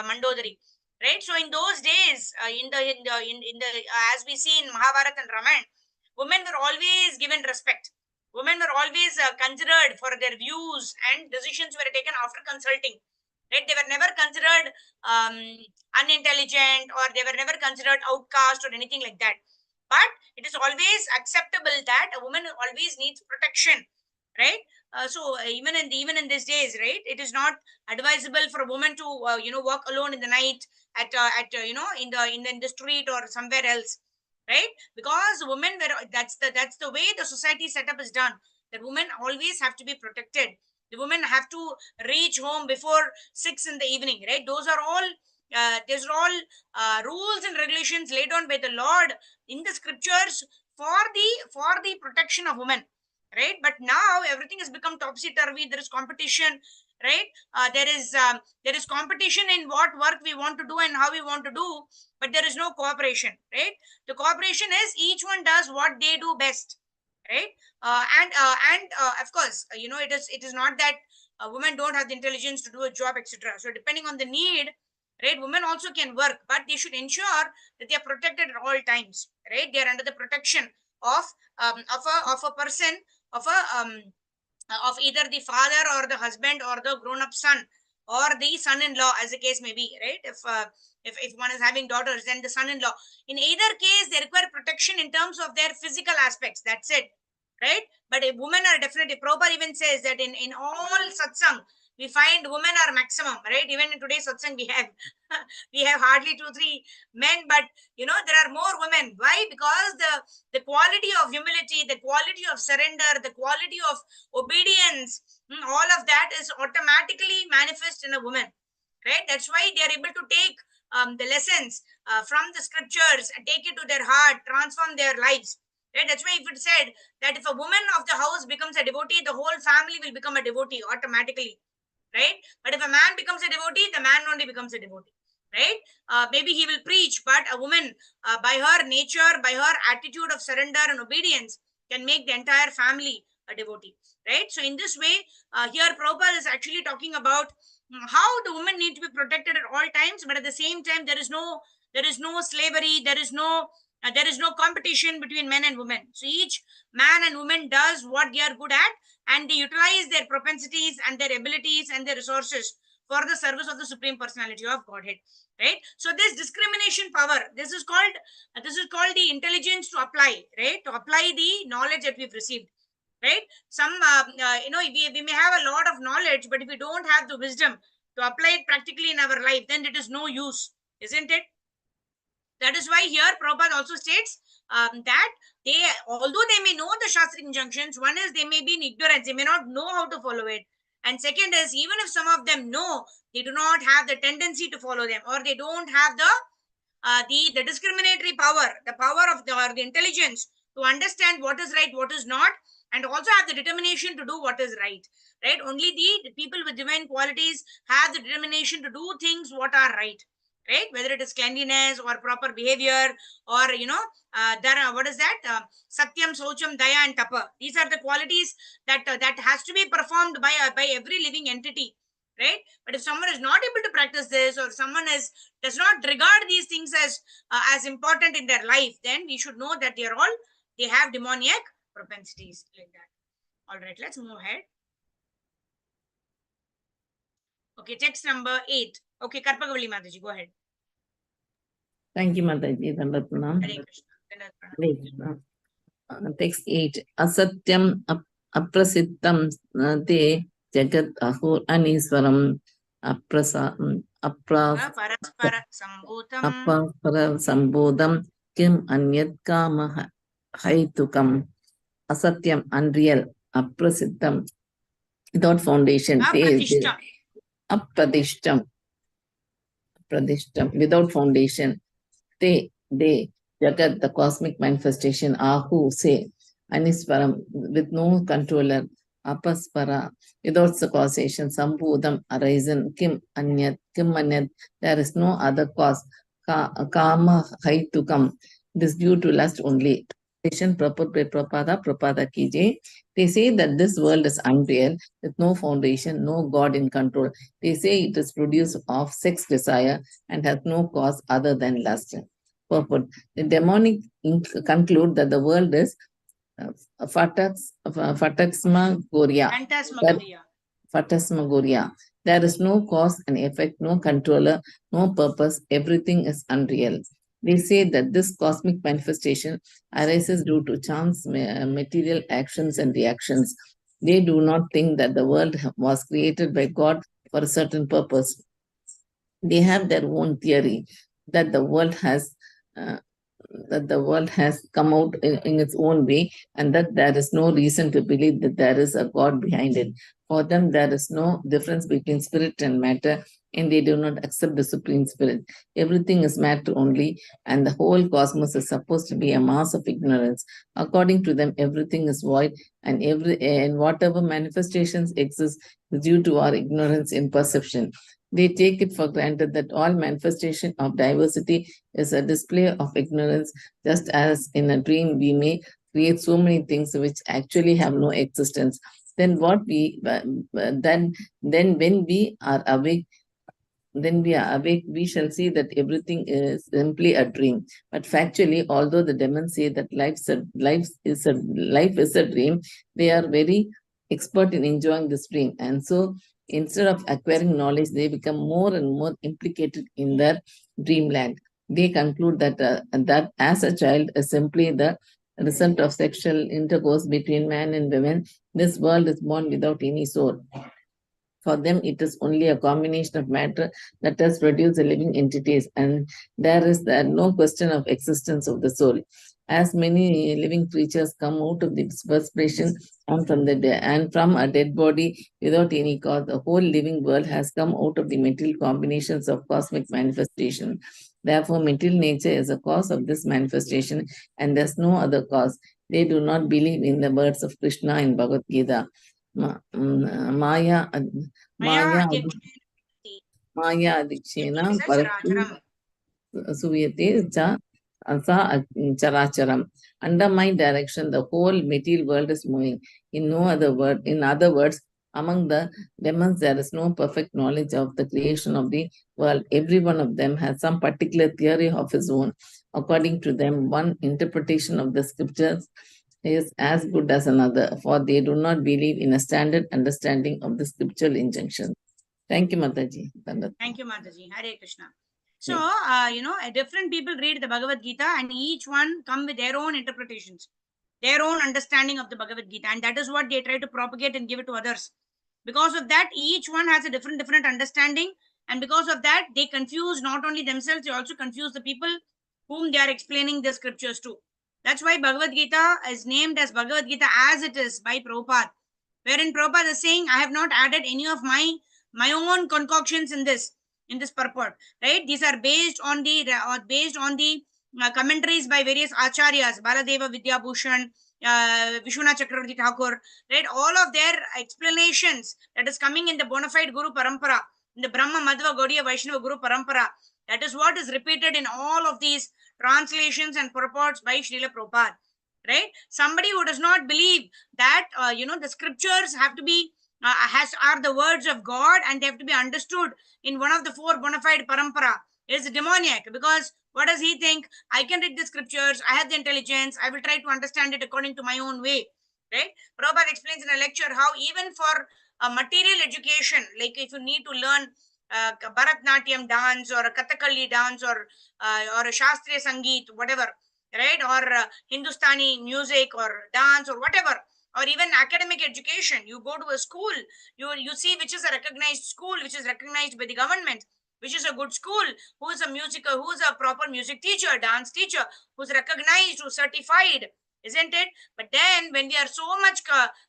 Mandodari, right? So in those days, as we see in Mahabharata and Ramayana, women were always given respect. Women were always considered for their views, and decisions were taken after consulting. Right? They were never considered unintelligent, or they were never considered outcast or anything like that. But it is always acceptable that a woman always needs protection, right? Even in these days, right, it is not advisable for a woman to walk alone in the night in the street or somewhere else, right? Because women were that's the way the society setup is done, that women always have to be protected. The women have to reach home before 6 in the evening, right? Those are all rules and regulations laid down by the Lord in the scriptures for the protection of women, right? But now everything has become topsy turvy. There is competition, right? There is competition in what work we want to do and how we want to do, but there is no cooperation, right? The cooperation is each one does what they do best, right? And of course, it is not that women don't have the intelligence to do a job, etc. So depending on the need, right, women also can work, but they should ensure that they are protected at all times, right? They are under the protection of of a person, of of either the father or the husband or the grown up son or the son-in-law, as the case may be, right? If one is having daughters, then the son-in-law. In either case, they require protection in terms of their physical aspects, that's it, right? But a women are definitely, Prabhupada even says that in all satsang we find women are maximum, right? Even in today's satsang we have we have hardly 2 3 men, but there are more women. Why? Because the quality of humility, the quality of surrender, the quality of obedience, all of that is automatically manifest in a woman, right? That's why they are able to take the lessons from the scriptures and take it to their heart, transform their lives, right? That's why if it said that if a woman of the house becomes a devotee, the whole family will become a devotee automatically, right? But if a man becomes a devotee, the man only becomes a devotee, right? Maybe he will preach, but a woman, by her nature, by her attitude of surrender and obedience, can make the entire family a devotee, right? So in this way, here Prabhupada is actually talking about how the women need to be protected at all times, but at the same time, there is no slavery, there is no competition between men and women. So each man and woman does what they are good at, and they utilize their propensities and their abilities and their resources for the service of the Supreme Personality of Godhead, right? So this discrimination power, this is called the intelligence to apply, right? To apply the knowledge that we've received, right? We may have a lot of knowledge, but if we don't have the wisdom to apply it practically in our life, then it is no use, isn't it? That is why here Prabhupada also states that although they may know the Shastric injunctions, one is they may be in ignorance, they may not know how to follow it. And second is, even if some of them know, they do not have the tendency to follow them, or they don't have the discriminatory power, the power of the, or the intelligence to understand what is right, what is not, and also have the determination to do what is right. Right? Only the people with divine qualities have the determination to do things what are right. Right? Whether it is cleanliness or proper behavior, or what is that? Satyam, Socham, Daya, and Tapa. These are the qualities that has to be performed by every living entity. Right? But if someone is not able to practice this, or someone does not regard these things as important in their life, then we should know that they have demoniac propensities like that. All right, let's move ahead. Okay, text number 8. Okay, Karpagavali Mataji, go ahead. Thank you, Mataji. Dandavat pranam. Hare Krishna. Dandavat pranam. Hare Krishna. Text 8. Asatyam aprasittam te jagat ahur aniswaram Paraspara sambhutam. apara sambodham kim anyat kama haitukam. Asatyam, unreal, aprasittam, without foundation. Apratishtam. Apradishtam, without foundation. They, Jagat, the cosmic manifestation, Ahu, say, Aniswaram, with no controller, Apaspara, without causation, Sambhudam, arisen, Kim Anyat, there is no other cause, Kama, Haitukam, this due to lust only. Prapada Kije. They say that this world is unreal, with no foundation, no God in control. They say it is produced of sex desire and has no cause other than lust. Purport. The demonic conclude that the world is Phantasmagoria. Phantasmagoria. There is no cause and effect, no controller, no purpose. Everything is unreal. They say that this cosmic manifestation arises due to chance, material actions and reactions. They do not think that the world was created by God for a certain purpose. They have their own theory that the world has come out in its own way, and that there is no reason to believe that there is a God behind it. For them, there is no difference between spirit and matter, and they do not accept the Supreme Spirit. Everything is matter only, and the whole cosmos is supposed to be a mass of ignorance. According to them, everything is void, and whatever manifestations exist is due to our ignorance in perception. They take it for granted that all manifestation of diversity is a display of ignorance, just as in a dream we may create so many things which actually have no existence. Then when we are awake, we shall see that everything is simply a dream. But factually, although the demons say that life is a dream, they are very expert in enjoying this dream. And so instead of acquiring knowledge, they become more and more implicated in their dreamland. They conclude that as a child is simply the result of sexual intercourse between man and women. This world is born without any soul. For them, it is only a combination of matter that has produced the living entities, and there is no question of existence of the soul. As many living creatures come out of the perspiration and from a dead body without any cause, the whole living world has come out of the material combinations of cosmic manifestation. Therefore, material nature is a cause of this manifestation, and there's no other cause. They do not believe in the words of Krishna in Bhagavad Gita. Maya adikshena suyate cha characharam. Under my direction, the whole material world is moving. In other words, among the demons, there is no perfect knowledge of the creation of the world. Every one of them has some particular theory of his own. According to them, one interpretation of the scriptures is as good as another, for they do not believe in a standard understanding of the scriptural injunction. Thank you, Mataji. Thank you, Mataji. Hare Krishna. So, different people read the Bhagavad Gita, and each one come with their own interpretations, their own understanding of the Bhagavad Gita, and that is what they try to propagate and give it to others. Because of that, each one has a different understanding, and because of that, they confuse not only themselves, they also confuse the people whom they are explaining the scriptures to. That's why Bhagavad Gita is named as Bhagavad Gita as it is by Prabhupada. wherein Prabhupada is saying, I have not added any of my own concoctions in this purport, right? These are based on the commentaries by various acharyas, Baladeva Vidyabhushan, Vishwanath Chakravarti Thakur, right? All of their explanations that is coming in the bona fide Guru Parampara, in the Brahma Madhva Gaudiya Vaishnava Guru Parampara, that is what is repeated in all of these translations and purports by Srila Prabhupada, right? Somebody who does not believe that the scriptures have to be are the words of God and they have to be understood in one of the four bona fide parampara is demoniac, because what does he think? I can read the scriptures, I have the intelligence, I will try to understand it according to my own way, right? Prabhupada explains in a lecture how even for a material education, like if you need to learn Bharatnatyam dance or a Kathakali dance or a Shastriya Sangeet, whatever, right? Or Hindustani music or dance or whatever, or even academic education. You go to a school, you see which is a recognized school, which is recognized by the government, which is a good school, who is a musical, who is a proper music teacher, dance teacher, who's recognized, who's certified, isn't it? But then when we are so much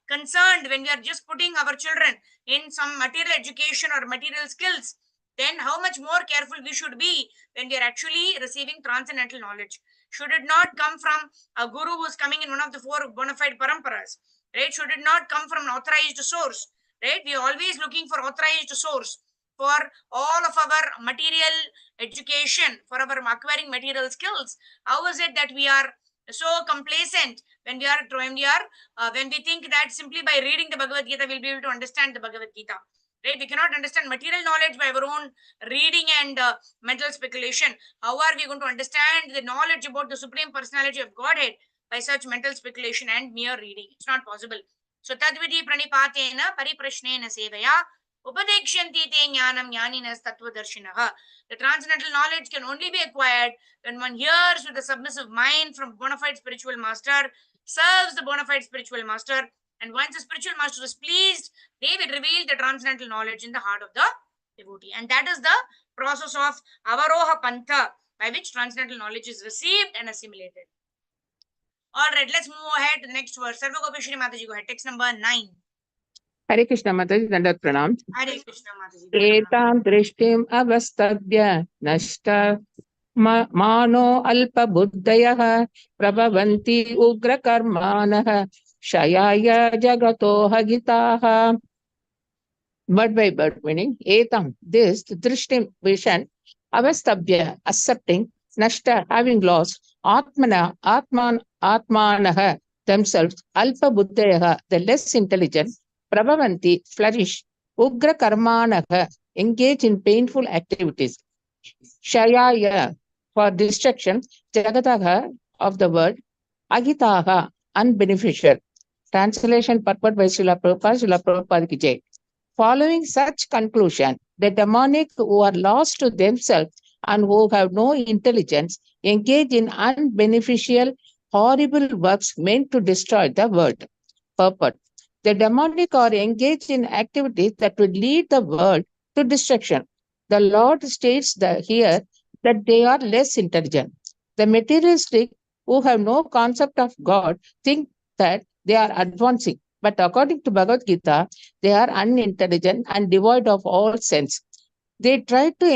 concerned, when we are just putting our children in some material education or material skills, then how much more careful we should be when we are actually receiving transcendental knowledge. Should it not come from a guru who is coming in one of the four bona fide paramparas, right? Should it not come from an authorized source, right? We are always looking for authorized source for all of our material education, for our acquiring material skills. How is it that we are so complacent when we think that simply by reading the Bhagavad Gita we'll be able to understand the Bhagavad Gita, right? We cannot understand material knowledge by our own reading and mental speculation. How are we going to understand the knowledge about the Supreme Personality of Godhead by such mental speculation and mere reading? It's not possible. So tadvidi pranipatena pariprashnena sevaya upadekshanti te jnanam jnaninas tattvadarshinaha. The transcendental knowledge can only be acquired when one hears with a submissive mind from bona fide spiritual master, serves the bona fide spiritual master, and once the spiritual master is pleased, they will reveal the transcendental knowledge in the heart of the devotee. And that is the process of Avaroha Pantha, by which transcendental knowledge is received and assimilated. All right, let's move ahead to the next verse. Sarva Gopeshwari Mataji, go ahead. Text number 9. Hare Krishna Mataji, Dandat Pranam. Hare Krishna Mataji. Etam drishtim avastabhya nashta mano alpa buddhayah prabhavanti ugra karmanah shayaya jagato hagitaha. Word by word meaning, etam, this, drishtim, vision, avastabhya, accepting, nashta, having lost, atmanah, themselves, alpa buddhayah, the less intelligent, prabhavanti, flourish, ugra karmanah, engage in painful activities, shayaya, for destruction, jagataha, of the world, agitaha, unbeneficial. Translation purport by Srila Prabhupada ki jai. Following such conclusion, the demonic who are lost to themselves and who have no intelligence engage in unbeneficial, horrible works meant to destroy the world. Purport. The demonic are engaged in activities that would lead the world to destruction. The Lord states here that they are less intelligent. The materialistic who have no concept of God think that they are advancing. But according to Bhagavad Gita, they are unintelligent and devoid of all sense. They try to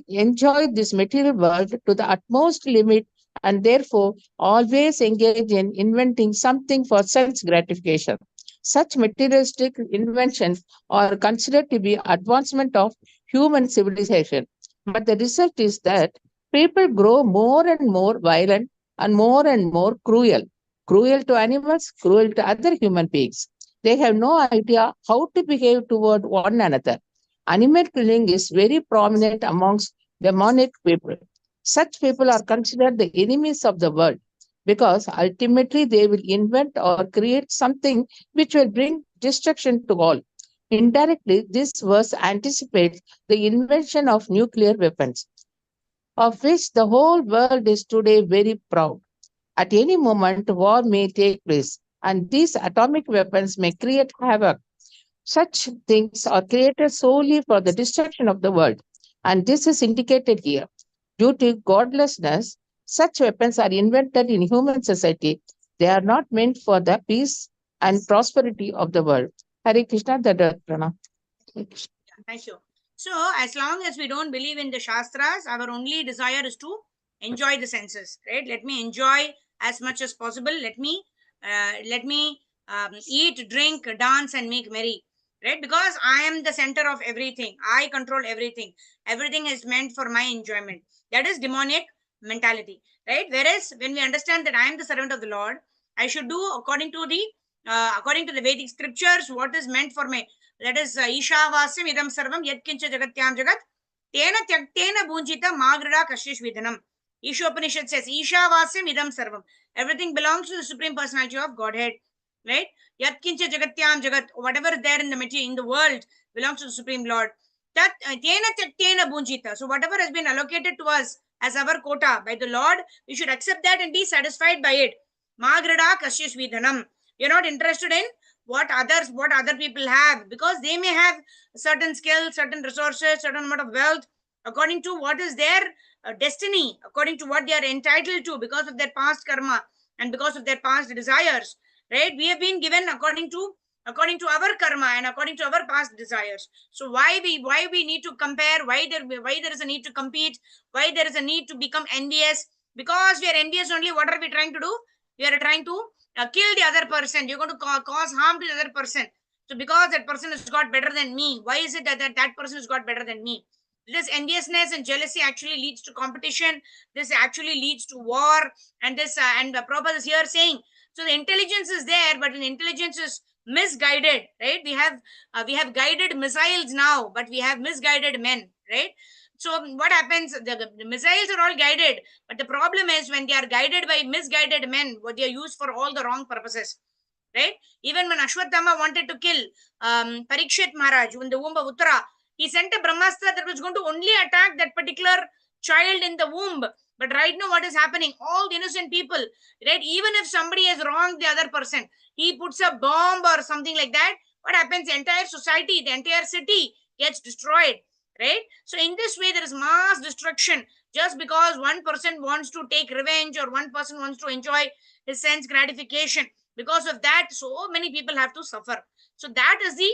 enjoy this material world to the utmost limit and therefore always engage in inventing something for sense gratification. Such materialistic inventions are considered to be advancement of human civilization. But the result is that people grow more and more violent and more cruel. Cruel to animals, cruel to other human beings. They have no idea how to behave toward one another. Animal killing is very prominent amongst demonic people. Such people are considered the enemies of the world because ultimately they will invent or create something which will bring destruction to all. Indirectly, this verse anticipates the invention of nuclear weapons, of which the whole world is today very proud. At any moment, war may take place, and these atomic weapons may create havoc. Such things are created solely for the destruction of the world, and this is indicated here. Due to godlessness, such weapons are invented in human society. They are not meant for the peace and prosperity of the world. Hare Krishna, Dandavat Pranam. Thank you. So, as long as we don't believe in the Shastras, our only desire is to enjoy the senses, right? Let me enjoy as much as possible. Let me eat, drink, dance, and make merry, right? Because I am the center of everything. I control everything. Everything is meant for my enjoyment. That is demonic mentality, right? Whereas when we understand that I am the servant of the Lord, I should do according to the Vedic scriptures what is meant for me. That is Ishavasyam idam sarvam yatkincha jagatyam jagat tena tyaktena bhunjita magrada kashyashvidanam. Ishopanishad says Ishavasyam idam sarvam. Everything belongs to the Supreme Personality of Godhead, right? Yatkincha jagatyam jagat, whatever is there in the material, in the world, belongs to the Supreme Lord. Tat tena tyaktena bhunjita. So whatever has been allocated to us as our quota by the Lord, we should accept that and be satisfied by it. Magrada kashyashvidanam. You're not interested in what other people have, because they may have certain skills, certain resources, certain amount of wealth, according to what is their destiny, according to what they are entitled to because of their past karma and because of their past desires, right? We have been given according to our karma and according to our past desires. So why we need to compare, why there is a need to compete, why there is a need to become envious? Because we are envious only. What are we trying to do? We are trying to kill the other person. You're going to cause harm to the other person. So because that person has got better than me, why is it that person has got better than me? This enviousness and jealousy actually leads to competition. This actually leads to war. And Prabhupada is here saying, so the intelligence is there, but when intelligence is misguided, right? We have guided missiles now, but we have misguided men, right? So what happens? The missiles are all guided, but the problem is when they are guided by misguided men, what they are used for all the wrong purposes, right? Even when Ashwatthama wanted to kill Parikshit Maharaj in the womb of Uttara, he sent a Brahmastra that was going to only attack that particular child in the womb. But right now, what is happening? All the innocent people, right? Even if somebody has wronged the other person, he puts a bomb or something like that. What happens? The entire society, the entire city gets destroyed, right? So in this way, there is mass destruction just because one person wants to take revenge or one person wants to enjoy his sense gratification. Because of that, so many people have to suffer. So that is the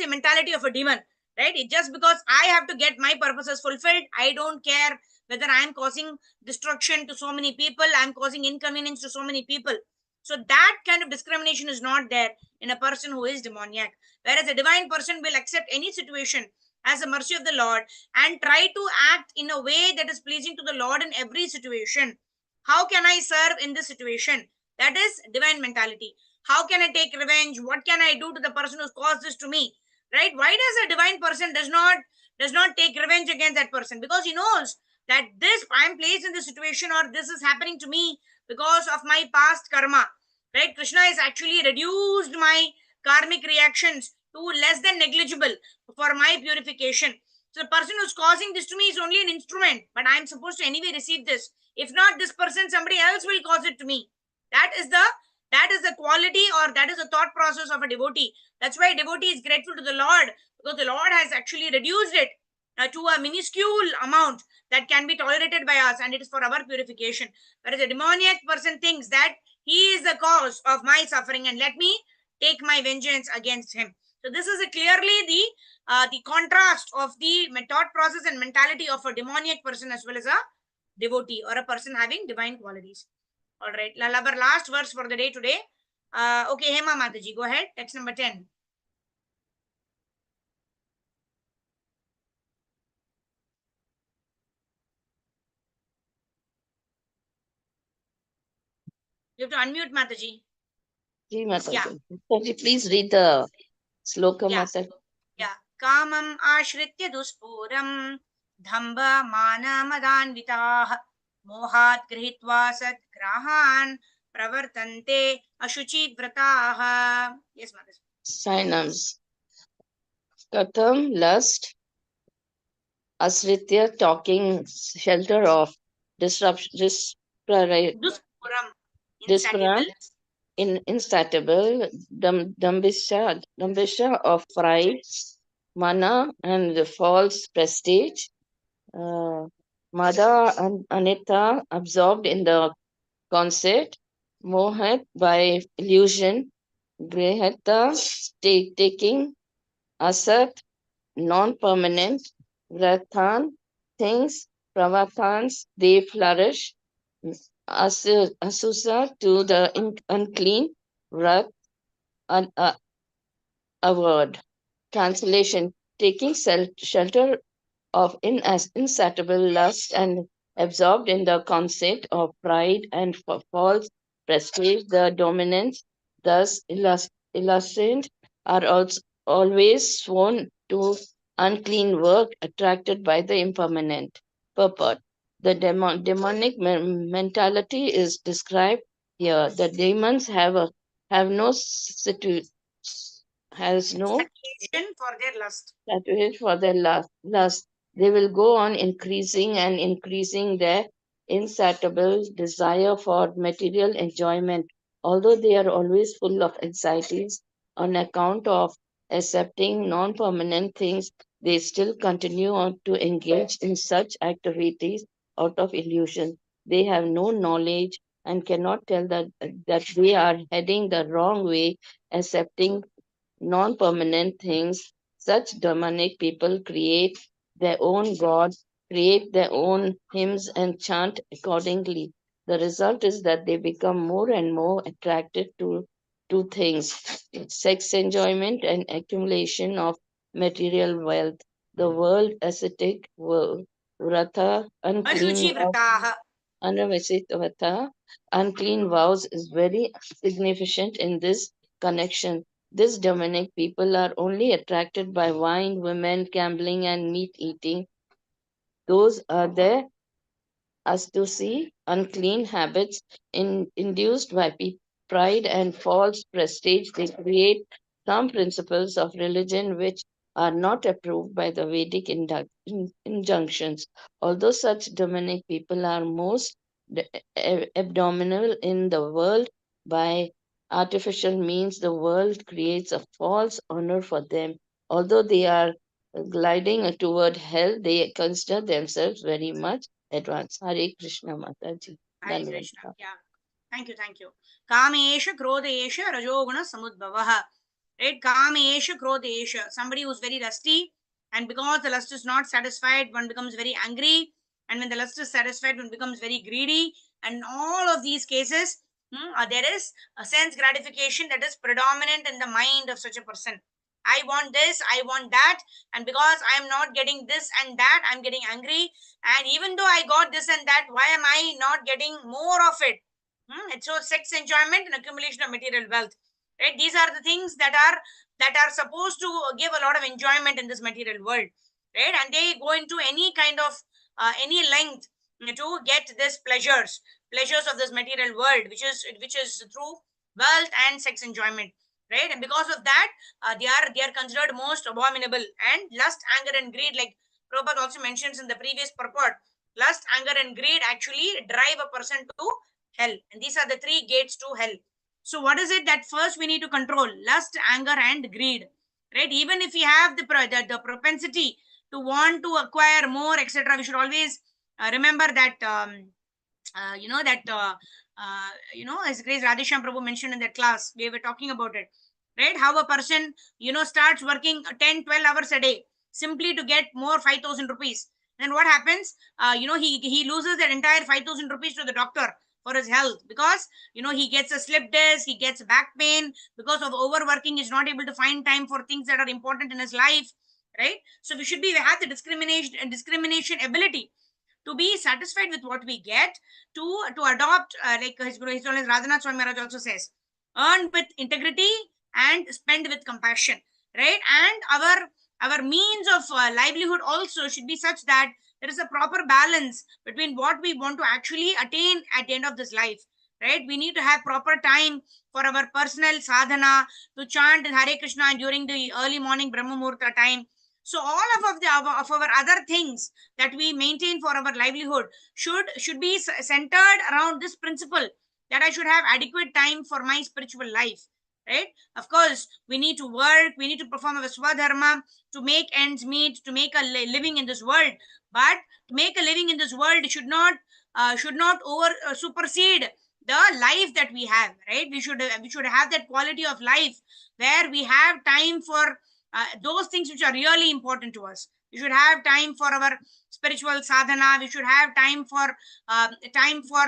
mentality of a demon, right? It just because I have to get my purposes fulfilled, I don't care whether I'm causing destruction to so many people, I'm causing inconvenience to so many people. So that kind of discrimination is not there in a person who is demoniac. Whereas a divine person will accept any situation as a mercy of the Lord and try to act in a way that is pleasing to the Lord in every situation. How can I serve in this situation? That is divine mentality. How can I take revenge? What can I do to the person who's caused this to me? Right? Why does a divine person does not take revenge against that person? Because he knows that this I'm placed in this situation or this is happening to me because of my past karma. Right? Krishna has actually reduced my karmic reactions to less than negligible for my purification. So the person who's causing this to me is only an instrument, but I'm supposed to anyway receive this. If not this person, somebody else will cause it to me. That is the quality, or that is the thought process of a devotee. That's why a devotee is grateful to the Lord, because the Lord has actually reduced it to a minuscule amount that can be tolerated by us, and it is for our purification. Whereas a demoniac person thinks that he is the cause of my suffering and let me take my vengeance against him. So this is clearly the contrast of the thought process and mentality of a demoniac person as well as a devotee or a person having divine qualities. All right, our last verse for the day today. Okay, Hema Mataji, go ahead. Text number 10. You have to unmute Mataji. Ji Mataji. Yeah. Mataji, please read the sloka, Yeah. Mataji. Yeah. Kamam ashritya duspuram dhamba mana madanvitah mohat grihitva sat grahan pravartante ashuchi vrataha. Yes, Mataji. Synonyms. Katham, lust. Asritya, talking, shelter of, disruption, Duspuram. Disparam, Insatiable. insatiable, dambisha of pride, mana and the false prestige, mada and anita absorbed in the concept, mohat by illusion, Grehata, taking, Asat, non-permanent, Vrathan, things, Pravatans, they flourish, Asusa, to the unclean, Vrat, a word. Translation, taking shelter of insatiable lust and absorbed in the concept of pride and false prestige, the dominants, thus illustrated, are also always sworn to unclean work attracted by the impermanent purport. The demonic mentality is described here. The demons have no has no Saturation for their lust. saturation for their lust. They will go on increasing and increasing their insatiable desire for material enjoyment, although they are always full of anxieties on account of accepting non-permanent things. They still continue on to engage in such activities out of illusion. They have no knowledge and cannot tell that they are heading the wrong way, accepting non-permanent things. Such demonic people create their own gods, create their own hymns, and chant accordingly. The result is that they become more and more attracted to two things: sex enjoyment and accumulation of material wealth. The world ascetic world, Vrata, Ashuchi vrataha. Anavasitavata, unclean vows, is very significant in this connection. These demonic people are only attracted by wine, women, gambling, and meat eating. Those are their astucy, unclean habits induced by pride and false prestige. They create some principles of religion which are not approved by the Vedic injunctions. Although such demonic people are most abdominal in the world, by artificial means, the world creates a false honor for them. Although they are gliding toward hell, they consider themselves very much advanced. Hare Krishna Mataji. Hare Krishna. Yeah. Thank you, thank you. Kamesha Krodesha Rajoguna Samudbhavaha. Right? Kamesha Krodesha. Somebody who's very lusty, and because the lust is not satisfied, one becomes very angry. And when the lust is satisfied, one becomes very greedy. And in all of these cases, there is a sense gratification that is predominant in the mind of such a person. I want this, I want that, and because I am not getting this and that, I'm getting angry. And even though I got this and that, why am I not getting more of it? It shows sex enjoyment and accumulation of material wealth. Right? These are the things that are supposed to give a lot of enjoyment in this material world. Right? And they go into any kind of any length to get this pleasures of this material world, which is through wealth and sex enjoyment. Right? And because of that, they are considered most abominable. And lust, anger, and greed, like Prabhupada also mentions in the previous purport, lust, anger, and greed actually drive a person to hell. And these are the three gates to hell. So what is it that first we need to control? Lust, anger, and greed. Right? Even if we have the propensity to want to acquire more, etc., we should always remember that as Grace Radhesham Prabhu mentioned in that class, we were talking about it. Right? How a person starts working 10-12 hours a day simply to get more 5,000 rupees. Then what happens? He loses that entire 5,000 rupees to the doctor for his health, because he gets a slip disc, he gets back pain because of overworking. He's not able to find time for things that are important in his life. Right? So we have the discrimination ability to be satisfied with what we get, to adopt, like his Guru, his Holiness Radhanath Swami Maharaj also says, earn with integrity and spend with compassion. Right? And our means of livelihood also should be such that there is a proper balance between what we want to actually attain at the end of this life. Right? We need to have proper time for our personal sadhana, to chant Hare Krishna during the early morning Brahma Muhurta time. So all of our other things that we maintain for our livelihood should be centered around this principle, that I should have adequate time for my spiritual life. Right? Of course, we need to work, we need to perform our swadharma to make ends meet, to make a living in this world. But to make a living in this world should not over supersede the life that we have, right? We should have that quality of life where we have time for those things which are really important to us. We should have time for our spiritual sadhana. We should have time for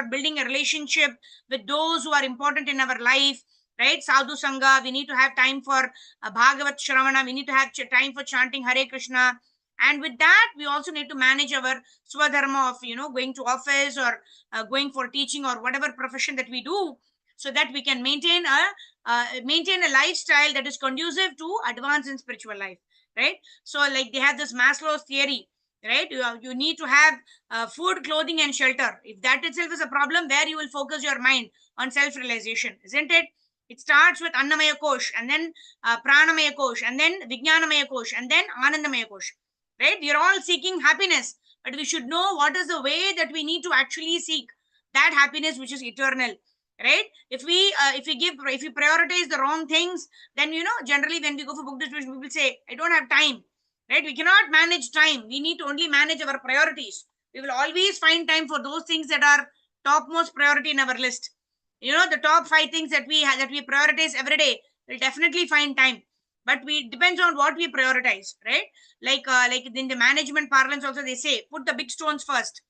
building a relationship with those who are important in our life, right? Sadhu Sangha. We need to have time for Bhagavat Shravana. We need to have time for chanting Hare Krishna. And with that, we also need to manage our swadharma of, going to office or going for teaching or whatever profession that we do, so that we can maintain a lifestyle that is conducive to advance in spiritual life, right? So like they have this Maslow's theory, right? You need to have food, clothing and shelter. If that itself is a problem, where you will focus your mind on self-realization, isn't it? It starts with Annamaya Kosh, and then Pranamaya Kosh, and then Vijnanamaya Kosh, and then Anandamaya Kosh, right? We are all seeking happiness, but we should know what is the way that we need to actually seek that happiness which is eternal, right? If we prioritize the wrong things, then generally when we go for book distribution, people say, I don't have time, right? We cannot manage time. We need to only manage our priorities. We will always find time for those things that are topmost priority in our list. The top 5 things that we prioritize every day, we'll definitely find time. But we depends on what we prioritize, right? Like in the management parlance also, they say put the big stones first,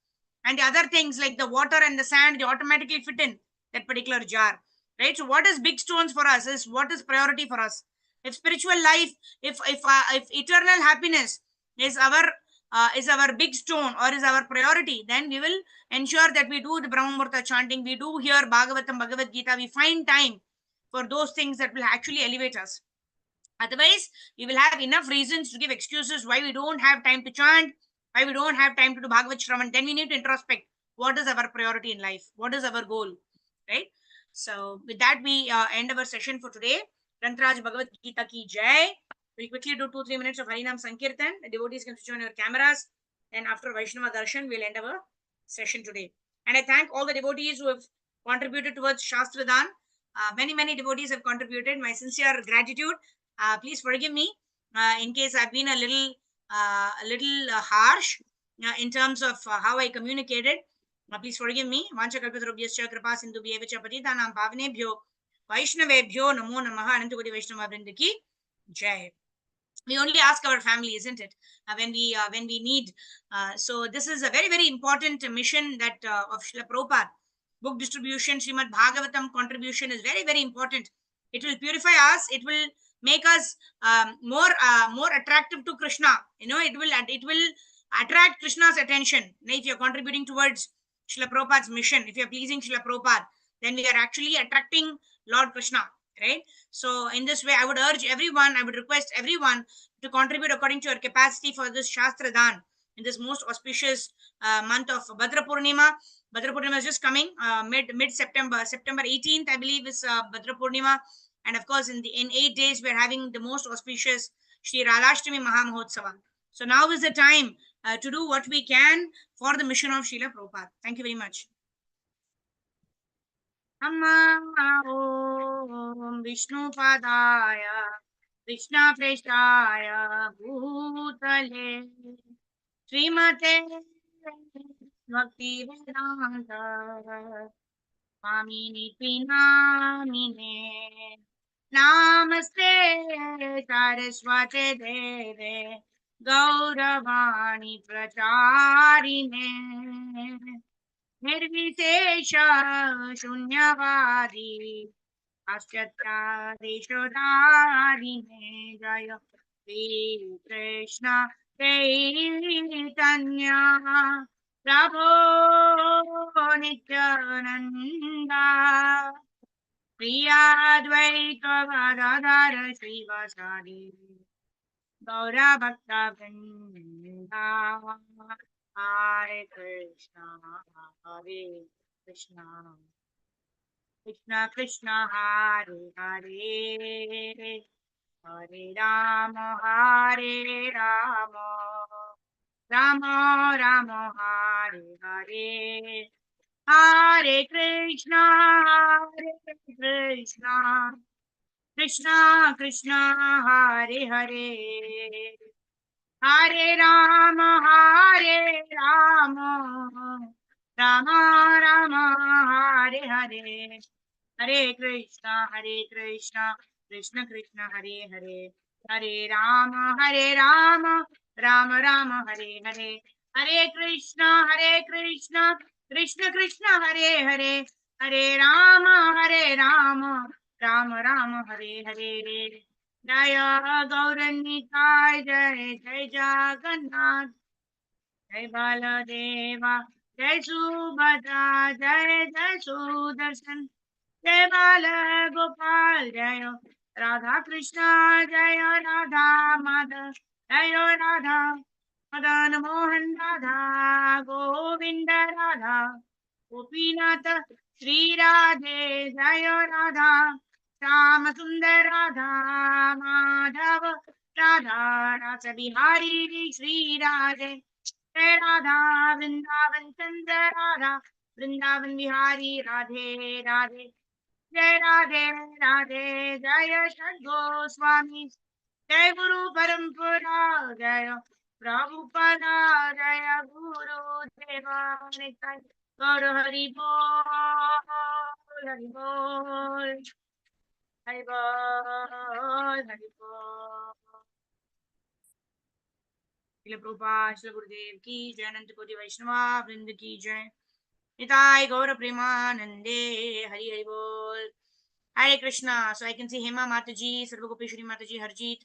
and the other things like the water and the sand, they automatically fit in that particular jar, right? So what is big stones for us is what is priority for us. If spiritual life, if eternal happiness is our big stone or is our priority, then we will ensure that we do the Brahmamurta chanting, we do hear Bhagavatam, Bhagavad Gita, we find time for those things that will actually elevate us. Otherwise, we will have enough reasons to give excuses why we don't have time to chant, why we don't have time to do Bhagavad Shravan. Then we need to introspect what is our priority in life, what is our goal, right? So with that, we end our session for today. Grantaraj Bhagavad Gita ki jai. We'll quickly do 2-3 minutes of Harinam Sankirtan. The devotees can switch on your cameras. And after Vaishnava Darshan, we'll end our session today. And I thank all the devotees who have contributed towards Shastradan. Many devotees have contributed. My sincere gratitude. Please forgive me in case I've been a little harsh in terms of how I communicated. Please forgive me. Vanchakalpatarubhyascha kripa sindhubhyev cha patitanam pavanebhyo Vaishnavebhyo namo namaha. Anantagodi Vaishnava Vrinda ki jai. We only ask our family, isn't it, when we need. So this is a very important mission that of Srila Prabhupada. Book distribution, Srimad Bhagavatam contribution is very important. It will purify us. It will make us more attractive to Krishna. It will attract Krishna's attention. If you're contributing towards Srila Prabhupada's mission, if you're pleasing Srila Prabhupada, then we are actually attracting Lord Krishna, right? So in this way, I would request everyone to contribute according to your capacity for this Shastra Dan in this most auspicious month of Bhadra Purnima. Bhadra Purnima is just coming mid-September. September 18th, I believe, is Bhadra Purnima. And of course, in 8 days, we're having the most auspicious Shri Radhashtami Mahamotsava. So now is the time to do what we can for the mission of Srila Prabhupada. Thank you very much. Om Vishnu Padaya Krishna Prestaya Bhutale Srimate Bhakti Vedanta Swamini Pinamine Namaste Saraswate Deve Gauravani Pracharine Nirvishesha Shunyavadi Paschatya Deshodarine Jaya Shri Krishna Chaitanya Prabhu Nityananda Priya Dvaita Gadadhara Srivasadi Gaura Bhakta Vrinda Hare Krishna Hare Krishna Krishna Krishna Hare Hare Hare Rama Hare Rama Rama Rama Hare Hare Hare Krishna Krishna Krishna Hare Hare Hare Rama Rama Rama Hare Hare, Hare Krishna Krishna Krishna Hare Hare, Hare Rama Rama Rama Hare Hare, Hare Krishna Krishna Krishna Hare Hare, Hare Rama Rama Rama Hare Hare. Jaya Gauranitai Jai Jai Jagannath, Jai Baladeva, Jai Subhadra, Jai Jai Sudarshan, Jai Bala Gopal, Jai Radha Krishna, Jai Radha Madhav, Jai Radha Madan Mohan Radha, Govinda Radha, Gopinath Sri Radhe, Jai Radha Sham Sundar Radha Madhav Radha Rasa Bihari Sri Radhe, Jai Radha Vrindavan Chandra Radha Vrindavan Bihari Radhe Radhe, Jai Radhe Radhe, Jaya Shad Goswami, Jai Guru Parampara, Jaya Prabhupada, Jaya Guru Deva Nitai, Gaur Hari Bol, Hari Bol, Hari Bol, Hari Bol. Srila Prabhupada, Srila Gurudev ki jai, Anant Koti Vaishnava Vrind ki jai, Nitai Gaur Premanande, Hari Hari Bol. Hare Krishna. So I can see Hema Mataji, Sarva Gopeshwari Mataji, Harjeet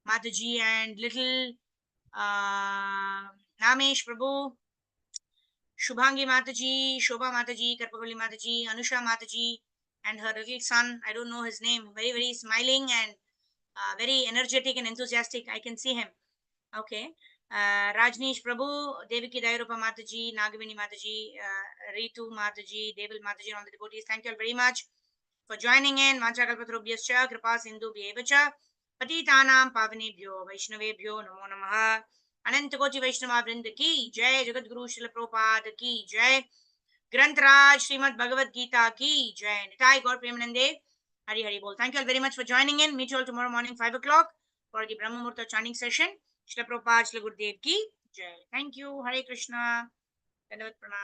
Mataji, and little Namesh Prabhu, Shubhangi Mataji, Shobha Mataji, Karpagoli Mataji, Anusha Mataji, and her little son. I don't know his name. Very, very smiling and very energetic and enthusiastic. I can see him. Okay. Rajneesh Prabhu, Devaki Dairupa Mataji, Nagavini Mataji, Ritu Mataji, Devil Mataji, and all the devotees. Thank you all very much for joining in. Vanchakalpatarubhyascha kripa sindhu bhyevacha patitanam pavanebhyo vaishnavebhyo namo namaha. Anant Koti Vaishnava Vrind ki jai, Jagat Guru Srila Prabhupada ki jai, Granth Raj Srimad Bhagavad Gita ki jai, Nitai Gaur Premanande, Hari Hari Bol. Thank you all very much for joining in. Meet you all tomorrow morning 5 o'clock for the Brahma Murta chanting session. Srila Prabhupada, Srila Gurudev ki jai. Thank you. Hare Krishna. Dandavat Pranam.